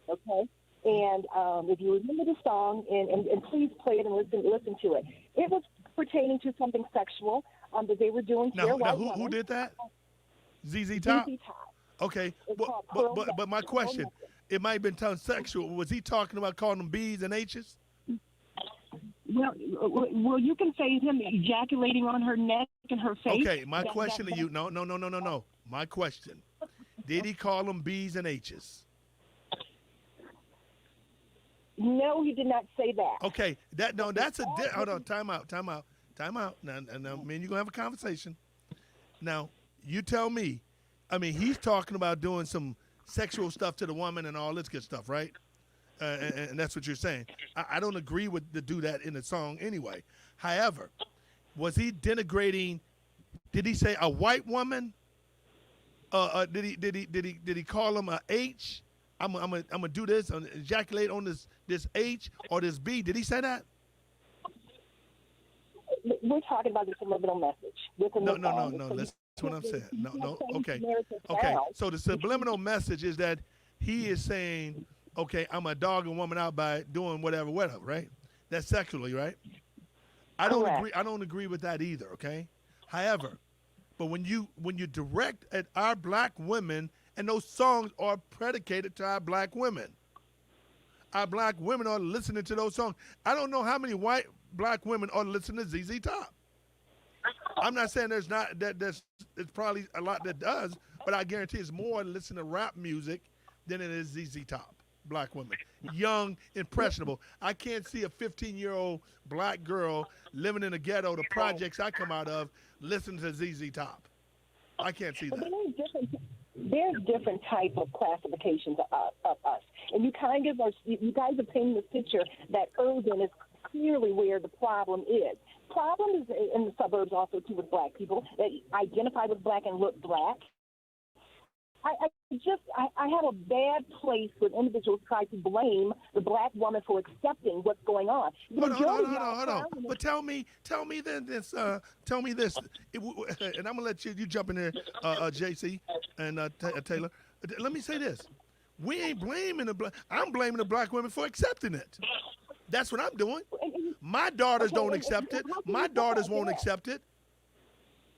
S8: okay? And if you remember the song, and please play it and listen to it, it was pertaining to something sexual that they were doing to their white women.
S1: Who did that? ZZ Top?
S8: ZZ Top.
S1: Okay, but my question, it might have been tongue sexual. Was he talking about calling them B's and H's?
S8: Well, you can say him ejaculating on her neck and her face.
S1: Okay, my question to you, no. My question, did he call them B's and H's?
S8: No, he did not say that.
S1: Okay, hold on, time out. Now, me and you're going to have a conversation. Now, you tell me, he's talking about doing some sexual stuff to the woman and all this good stuff, right? And that's what you're saying. I don't agree with to do that in the song anyway. However, was he denigrating? Did he say a white woman? Did he call him a H? I'm gonna do this, ejaculate on this H or this B. Did he say that?
S8: We're talking about the subliminal message.
S1: No. That's what I'm saying. No. Okay. So the subliminal message is that he is saying, okay, I'm a dog a woman out by doing whatever, right? That's sexually, right? I don't agree with that either. Okay. However, but when you direct at our black women, and those songs are predicated to our black women. Our black women are listening to those songs. I don't know how many white black women are listening to ZZ Top. I'm not saying there's probably a lot that does, but I guarantee it's more listen to rap music than it is ZZ Top. Black women, young, impressionable. I can't see a 15-year-old black girl living in a ghetto, the projects I come out of, listening to ZZ Top. I can't see that.
S8: There's different type of classifications of us, and you guys are painting the picture that urban is clearly where the problem is. Problem is in the suburbs also too with black people that identify with black and look black. I have a bad place when individuals try to blame the black woman for accepting what's going on.
S1: Hold on. But tell me this, and I'm gonna let you jump in there, JC and Taylor. Let me say this: we ain't blaming the black. I'm blaming the black women for accepting it. That's what I'm doing. My daughters don't accept it. My daughters won't accept it.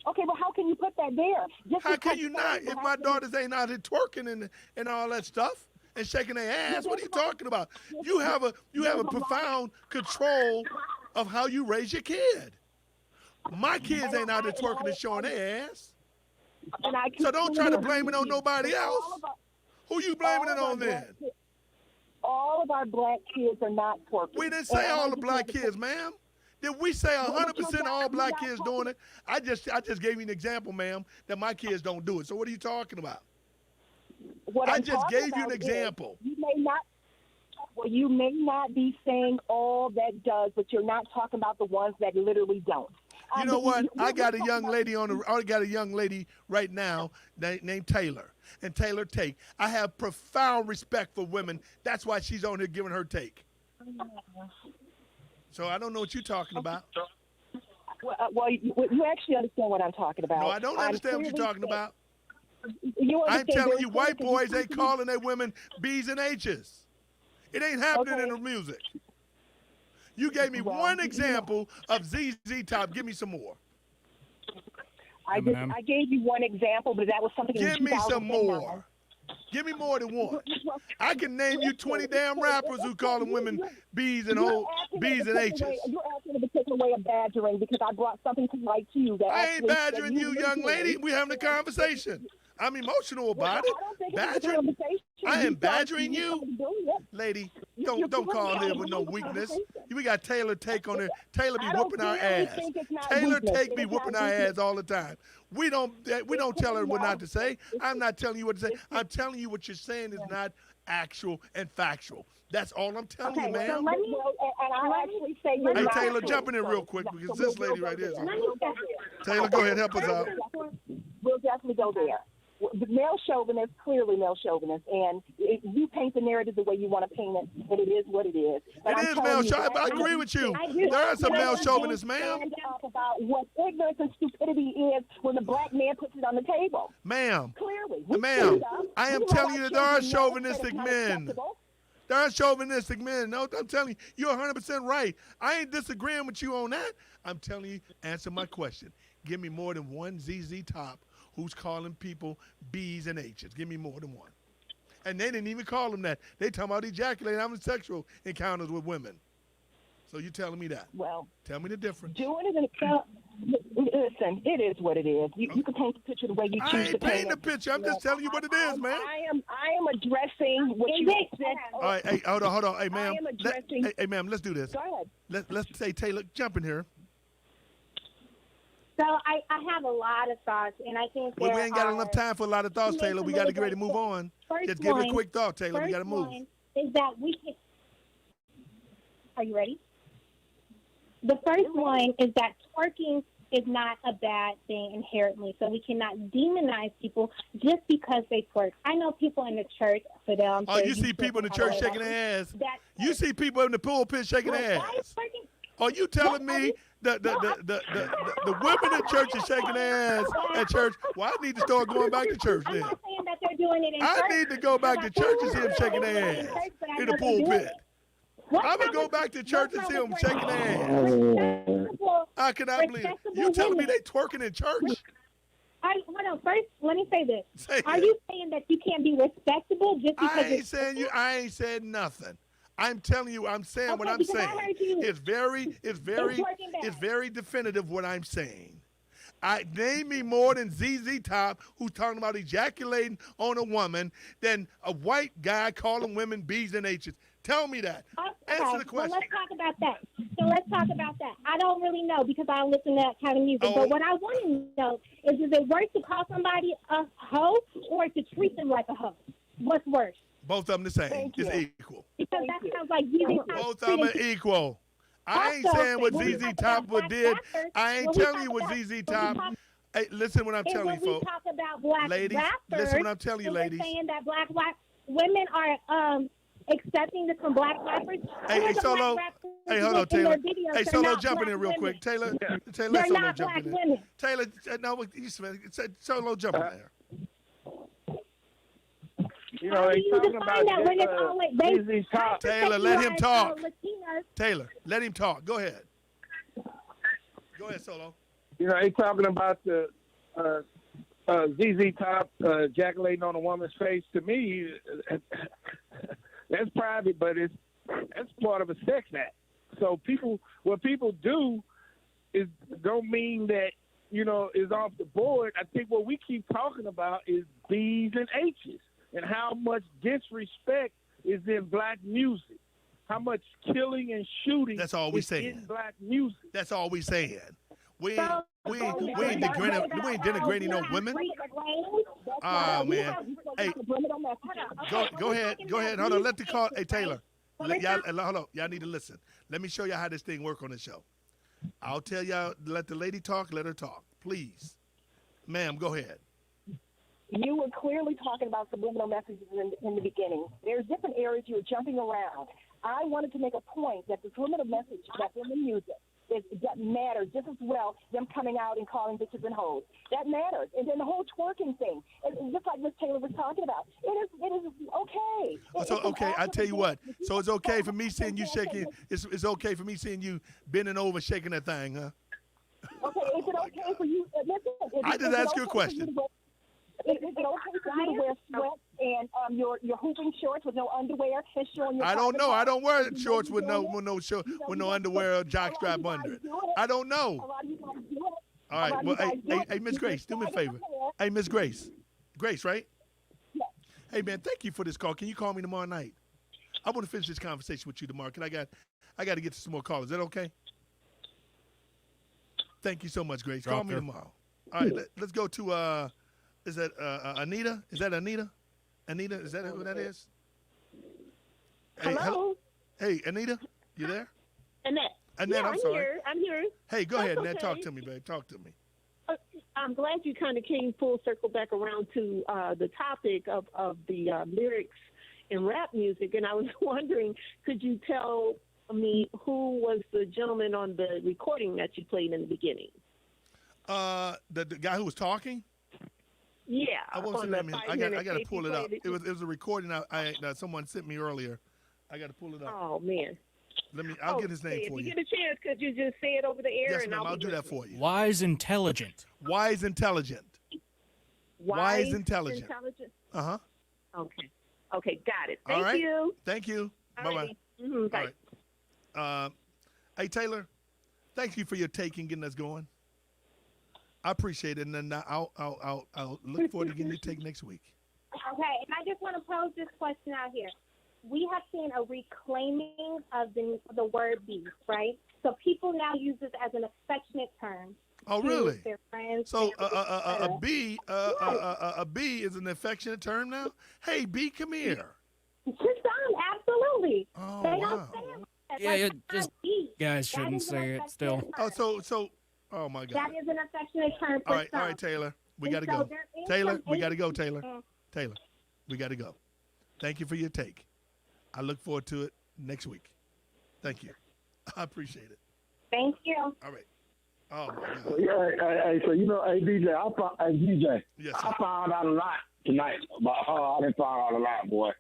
S8: Okay, well, how can you put that there?
S1: How can you not? If my daughters ain't out here twerking and all that stuff and shaking their ass, what are you talking about? You have a profound control of how you raise your kid. My kids ain't out there twerking and showing their ass. So don't try to blame it on nobody else. Who you blaming it on then?
S24: All of our black kids are not twerking.
S1: We didn't say all the black kids, ma'am. Did we say 100% of all black kids doing it? I just gave you an example, ma'am, that my kids don't do it. So what are you talking about? I just gave you an example.
S24: You may not be saying all that does, but you're not talking about the ones that literally don't.
S1: You know what? I got a young lady right now named Taylor, and Taylor take. I have profound respect for women. That's why she's on here giving her take. So I don't know what you're talking about.
S24: Well, you actually understand what I'm talking about.
S1: No, I don't understand what you're talking about. I'm telling you, white boys ain't calling their women B's and H's. It ain't happening in the music. You gave me one example of ZZ Top. Give me some more.
S24: I gave you one example, but that was something in 2009.
S1: Give me some more. Give me more than one. I can name you 20 damn rappers who call them women B's and H's.
S24: You're asking to take away a badgering because I brought something to light to you.
S1: I ain't badgering you, young lady. We having a conversation. I'm emotional about it. Badgering? I am badgering you? Lady, don't call in with no weakness. We got Taylor Take on there. Taylor be whooping our ass. Taylor Take be whooping our ass all the time. We don't tell her what not to say. I'm not telling you what to say. I'm telling you what you're saying is not actual and factual. That's all I'm telling you, man. Hey, Taylor, jump in there real quick because this lady right here. Taylor, go ahead, help us out.
S24: We'll definitely go there. Male chauvinist, clearly male chauvinist, and you paint the narrative the way you want to paint it, and it is what it is. But
S1: it is male chauvinist. I agree with you. There are some male chauvinists, ma'am.
S24: About what ignorance and stupidity is when the black man puts it on the table.
S1: Ma'am.
S24: Clearly.
S1: Ma'am, I am telling you that there are chauvinistic men. There are chauvinistic men. No, I'm telling you, you're 100% right. I ain't disagreeing with you on that. I'm telling you, answer my question. Give me more than one ZZ Top who's calling people B's and H's. Give me more than one. And they didn't even call them that. They talking about ejaculating, having sexual encounters with women. So you telling me that?
S24: Well,
S1: tell me the difference.
S24: Doing it listen, it is what it is. You can paint the picture the way you choose to paint it.
S1: I ain't painting the picture. I'm just telling you what it is, man.
S24: I am addressing what you said.
S1: All right, hey, hold on. Hey, ma'am.
S24: I am addressing.
S1: Hey, ma'am, let's do this.
S24: Go ahead.
S1: Let's say, Taylor, jump in here.
S21: So I have a lot of thoughts, and I think
S1: we ain't got enough time for a lot of thoughts, Taylor. We got to get ready to move on. Just give it a quick thought, Taylor. We got to move.
S21: Is that we can? Are you ready? The first one is that twerking is not a bad thing inherently, so we cannot demonize people just because they twerk. I know people in the church, for them.
S1: Oh, you see people in the church shaking their ass. You see people in the pulpit shaking their ass. Are you telling me the women in church are shaking their ass at church? Well, I need to start going back to church then.
S21: I'm not saying that they're doing it in church.
S1: I need to go back to church and see them shaking their ass in the pulpit. I'm going to go back to church and see them shaking their ass. I cannot believe it. You telling me they twerking in church?
S21: Hold on. First, let me say this. Are you saying that you can't be respectable just because
S1: I ain't saying nothing. I'm telling you, I'm saying what I'm saying. It's very definitive what I'm saying. Name me more than ZZ Top who's talking about ejaculating on a woman than a white guy calling women B's and H's. Tell me that. Answer the question.
S21: Well, let's talk about that. I don't really know because I don't listen to that kind of music. But what I want to know is it worse to call somebody a hoe or to treat them like a hoe? What's worse?
S1: Both of them the same. It's equal.
S21: Because that sounds like ZZ Top.
S1: Both of them are equal. I ain't saying what ZZ Top did. I ain't telling you what ZZ Top. Hey, listen what I'm telling you, folks.
S21: When we talk about black
S1: ladies,
S21: rappers,
S1: listen what I'm telling you, ladies.
S21: We're saying that black women are accepting this from black rappers.
S1: Hey, Solo. Hey, hold on, Taylor. Hey, Solo, jump in here real quick. Taylor, let Solo jump in there. Taylor, no, Solo, jump in there.
S17: You know, they talking about ZZ Top.
S1: Taylor, let him talk. Taylor, let him talk. Go ahead. Go ahead, Solo.
S17: You know, they talking about the ZZ Top ejaculating on a woman's face. To me, that's private, but that's part of a sex act. So what people do is don't mean that, is off the board. I think what we keep talking about is B's and H's and how much disrespect is in black music. How much killing and shooting
S1: That's all we
S17: is
S1: saying.
S17: in black music.
S1: That's all we saying. We ain't denigrating no women. Oh man. Hey, go ahead. Hold on. Let the call. Hey Taylor. Hold on. Y'all need to listen. Let me show y'all how this thing work on the show. I'll tell y'all. Let the lady talk. Let her talk, please. Ma'am, go ahead.
S8: You were clearly talking about subliminal messages in the beginning. There's different areas you were jumping around. I wanted to make a point that the subliminal message that's in the music that matters just as well, them coming out and calling bitches and hoes. That matters. And then the whole twerking thing, it's just like Miss Taylor was talking about. It is okay.
S1: So, okay, I tell you what. So it's okay for me seeing you shaking. It's okay for me seeing you bending over, shaking that thing, huh?
S8: Okay, is it okay for you? Listen,
S1: I just asked you a question.
S8: Is it okay for you to wear sweats and your hooping shorts with no underwear and showing your?
S1: I don't know. I don't wear shorts with no underwear or jockstrap under it. I don't know. All right. Well, hey, Miss Grace, do me a favor. Hey, Miss Grace. Grace, right?
S8: Yes.
S1: Hey, man, thank you for this call. Can you call me tomorrow night? I want to finish this conversation with you tomorrow. I got to get to some more calls. Is that okay? Thank you so much, Grace. Call me tomorrow. All right. Let's go to. Is that Anita? Is that Anita? Anita, is that who that is? Hey,
S9: hello?
S1: Hey, Anita, you there?
S9: Annette.
S1: Annette, I'm sorry.
S9: I'm here.
S1: Hey, go ahead,
S9: okay.
S1: Annette. Talk to me, babe. Talk to me.
S9: I'm glad you kind of came full circle back around to the topic of the lyrics in rap music. And I was wondering, could you tell me who was the gentleman on the recording that you played in the beginning?
S1: The guy who was talking?
S9: Yeah,
S1: I got to pull it up. It was a recording that someone sent me earlier. I got to pull it up.
S9: Oh man.
S1: I'll get his name for you.
S9: If you get a chance, could you just say it over the air?
S1: Yes,
S9: and
S1: ma'am. I'll do that for you.
S3: Wise intelligent.
S1: Wise intelligent.
S9: Wise
S1: intelligent. Uh-huh.
S9: Okay, got it.
S1: All right.
S9: Thank you.
S1: Thank you. Bye-bye.
S9: Mm-hmm, bye.
S1: All right. Hey, Taylor, thank you for your take and getting us going. I appreciate it, and then I'll look forward to getting your take next week.
S21: Okay, and I just want to pose this question out here. We have seen a reclaiming of the word beef, right? So people now use this as an affectionate term.
S1: Oh, really?
S21: Their friends.
S1: So a B is an affectionate term now? Hey, B, come here.
S21: Absolutely.
S1: Oh,
S21: they
S1: wow.
S21: don't say it.
S3: Yeah, just guys shouldn't say it still.
S1: Oh my God.
S21: That is an affectionate term for some.
S1: All right, Taylor. We got to go. Taylor, we got to go, Taylor. Taylor, we got to go. Thank you for your take. I look forward to it next week. Thank you. I appreciate it.
S21: Thank you.
S1: All right. Oh my God.
S2: So, DJ,
S1: Yes,
S2: I found out a lot tonight about her. I didn't find out a lot, boy.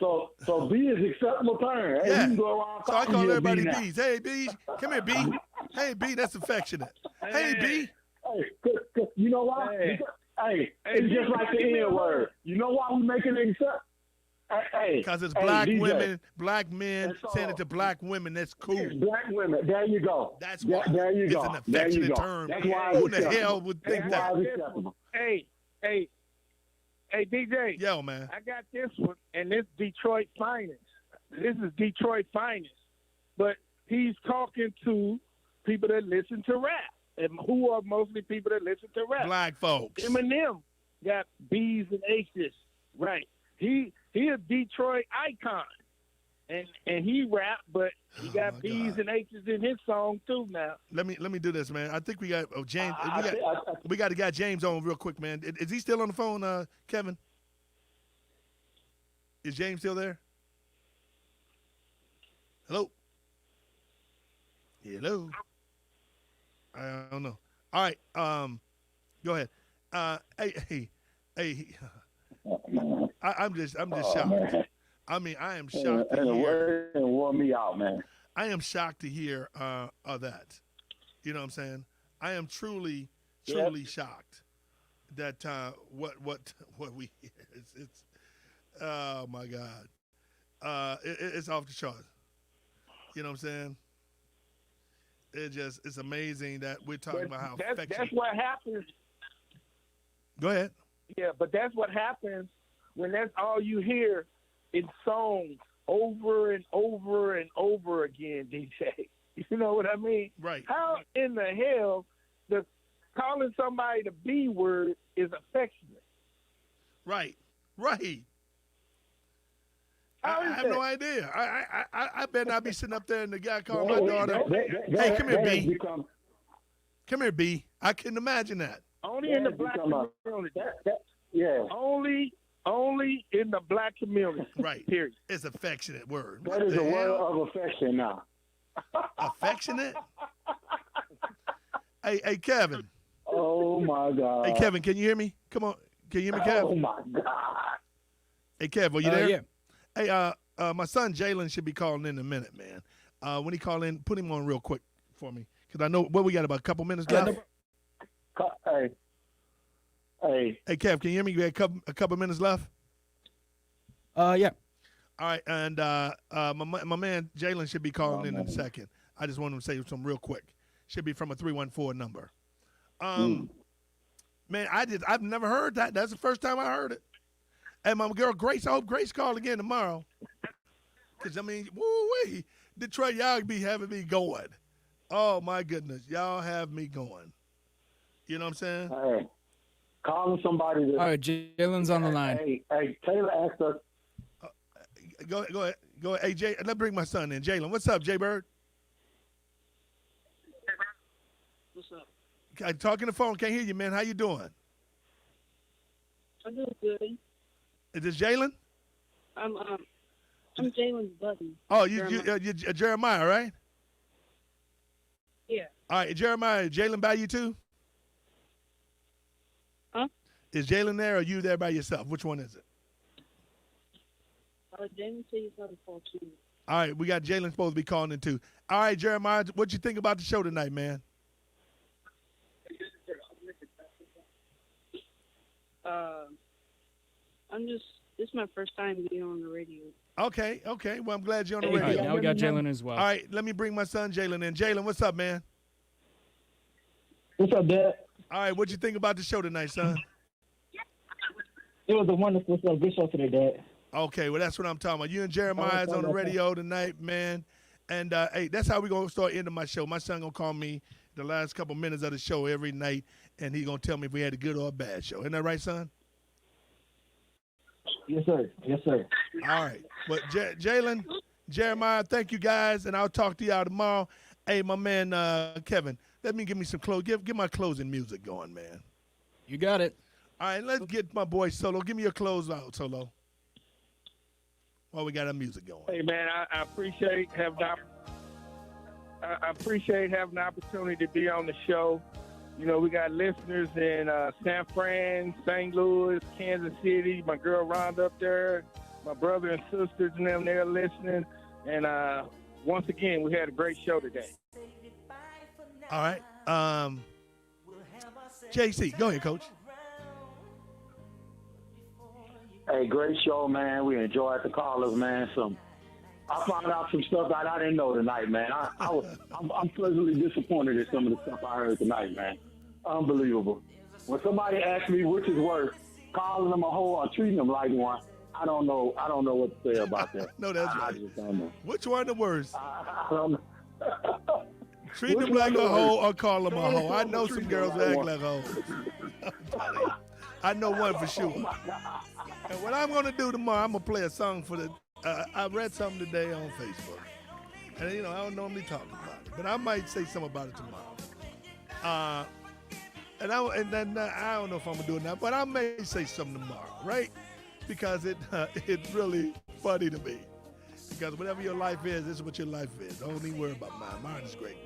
S2: So B is acceptable term. Hey,
S1: Yeah.
S2: you can go around
S1: So I
S2: talking
S1: call
S2: to your
S1: everybody
S2: B now.
S1: B's. Hey, B. Come here, B. Hey, B, that's affectionate. Hey, B.
S2: Hey, you know why? It's just like the N word. You know why we making it accept?
S1: Because it's black
S2: DJ.
S1: women, black men saying it to black women. That's cool.
S2: Black women. There you go.
S1: That's why
S2: there you
S1: it's
S2: go.
S1: an
S2: There you
S1: affectionate
S2: go.
S1: term.
S2: That's why
S1: Who
S2: it's
S1: the hell
S2: acceptable.
S1: would think
S2: That's
S1: that?
S2: why it's acceptable.
S17: Hey, DJ.
S1: Yo, man.
S17: I got this one, and this Detroit finest. This is Detroit finest. But he's talking to people that listen to rap, and who are mostly people that listen to rap.
S1: Black folks.
S17: Eminem got B's and H's, right? He a Detroit icon, and he rap, but he got B's and H's in his song too now.
S1: Let me do this, man. I think we got James. We got the guy James on real quick, man. Is he still on the phone, Kevin? Is James still there? Hello? Hello? I don't know. All right. Go ahead. Hey. I'm just shocked.
S2: Man.
S1: I mean, I am shocked to
S2: And the
S1: hear.
S2: word wore me out, man.
S1: I am shocked to hear of that. You know what I'm saying? I am truly shocked that what we hear. It's oh my God. It's off the charts. You know what I'm saying? It's amazing that we're talking about how affectionate.
S17: That's what happens.
S1: Go ahead.
S17: Yeah, but that's what happens when that's all you hear in songs over and over and over again, DJ. You know what I mean?
S1: Right.
S17: How in the hell the calling somebody the B word is affectionate?
S1: Right. Right.
S17: How
S1: I
S17: is
S1: have
S17: that?
S1: no idea. I better not be sitting up there and the guy calling my daughter, hey, come here, B. Come here, B. I couldn't imagine that.
S17: Only in the black community.
S2: Yeah.
S17: Only in the black community.
S1: Right.
S17: Period.
S1: It's affectionate word.
S2: That is a word of affection now.
S1: Affectionate? Hey, Kevin.
S2: Oh, my God.
S1: Hey, Kevin, can you hear me? Come on. Can you hear me, Kevin?
S2: Oh, my God.
S1: Hey, Kev, are you there?
S3: Yeah.
S1: Hey, my son Jalen should be calling in a minute, man. When he call in, put him on real quick for me. Because I know, we got about a couple minutes left.
S2: Hey,
S1: Kev, can you hear me? You got a couple minutes left?
S3: Yeah.
S1: All right, and my man Jalen should be calling in a second. I just want him to say something real quick. Should be from a 314 number. Man, I've never heard that. That's the first time I heard it. And my girl Grace, I hope Grace called again tomorrow. Because, I mean, woo-wee, Detroit, y'all be having me going. Oh, my goodness. Y'all have me going. You know what I'm saying?
S2: Hey, calling somebody.
S3: All right, Jalen's on the line.
S2: Hey, Taylor asked us.
S1: Go ahead. Hey, Jay, let's bring my son in. Jalen, what's up, Jay Bird?
S6: What's up?
S1: I'm talking the phone. Can't hear you, man. How you doing?
S6: I'm doing good.
S1: Is this Jalen?
S6: I'm Jalen's buddy.
S1: Oh, you're Jeremiah, right?
S6: Yeah.
S1: All right, Jeremiah, Jalen by you too?
S6: Huh?
S1: Is Jalen there or are you there by yourself? Which one is it?
S6: Jalen said he's going to call too.
S1: All right, we got Jalen supposed to be calling in too. All right, Jeremiah, what you think about the show tonight, man?
S6: This is my first time being on the radio.
S1: Okay. Well, I'm glad you're on the radio.
S3: All right, now we got Jalen as well.
S1: All right, let me bring my son Jalen in. Jalen, what's up, man?
S16: What's up, Dad?
S1: All right, what you think about the show tonight, son?
S16: It was a wonderful show. Good show today, Dad.
S1: Okay, well, that's what I'm talking about. You and Jeremiah's on the radio tonight, man. And, hey, that's how we're going to start ending my show. My son going to call me the last couple minutes of the show every night, and he's going to tell me if we had a good or a bad show. Isn't that right, son?
S16: Yes, sir. Yes, sir.
S1: All right. Well, Jalen, Jeremiah, thank you, guys, and I'll talk to y'all tomorrow. Hey, my man Kevin, let me give me some Get my closing music going, man.
S3: You got it.
S1: All right, let's get my boy Solo. Give me your close out, Solo. While we got our music going.
S17: Hey, man, I appreciate having the opportunity to be on the show. You know, we got listeners in San Fran, St. Louis, Kansas City. My girl Rhonda up there, my brother and sisters and them, they're listening. And once again, we had a great show today.
S1: All right. JC, go ahead, Coach.
S2: Hey, great show, man. We enjoyed the callers, man. I found out some stuff that I didn't know tonight, man. I'm pleasantly disappointed at some of the stuff I heard tonight, man. Unbelievable. When somebody asks me which is worse, calling them a hoe or treating them like one, I don't know what to say about that.
S1: No, that's right.
S2: I just don't know.
S1: Which one the worst?
S2: I don't know.
S1: Treat them like a hoe or call them a hoe. I know some girls that act like hoes. I know one for sure. And what I'm going to do tomorrow, I'm going to play a song for the I read something today on Facebook. And, you know, I don't normally talk about it. But I might say something about it tomorrow. I don't know if I'm going to do it now, but I may say something tomorrow, right? Because it's really funny to me. Because whatever your life is, this is what your life is. Don't even worry about mine. Mine is great.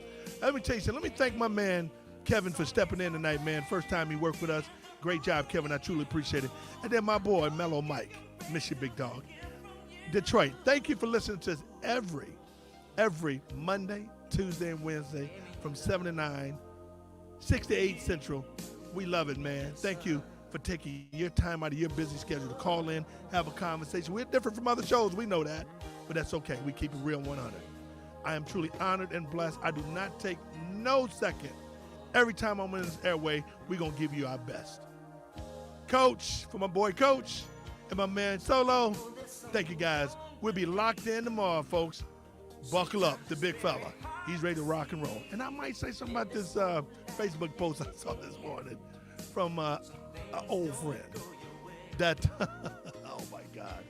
S1: Let me tell you something. Let me thank my man, Kevin, for stepping in tonight, man. First time he worked with us. Great job, Kevin. I truly appreciate it. And then my boy, Mellow Mike. Miss you, big dog. Detroit, thank you for listening to us every Monday, Tuesday, and Wednesday from 7 to 9, 6 to 8 Central. We love it, man. Thank you for taking your time out of your busy schedule to call in, have a conversation. We're different from other shows. We know that, but that's okay. We keep it real 100. I am truly honored and blessed. I do not take no second. Every time I'm in this airway, we're going to give you our best. Coach, for my boy Coach, and my man Solo, thank you guys. We'll be locked in tomorrow, folks. Buckle up, the big fella. He's ready to rock and roll. And I might say something about this Facebook post I saw this morning from an old friend. That, oh my God.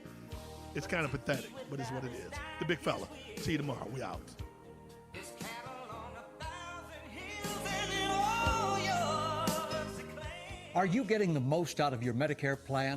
S1: It's kind of pathetic, but it's what it is. The big fella. See you tomorrow. We out.
S15: Are you getting the most out of your Medicare plan?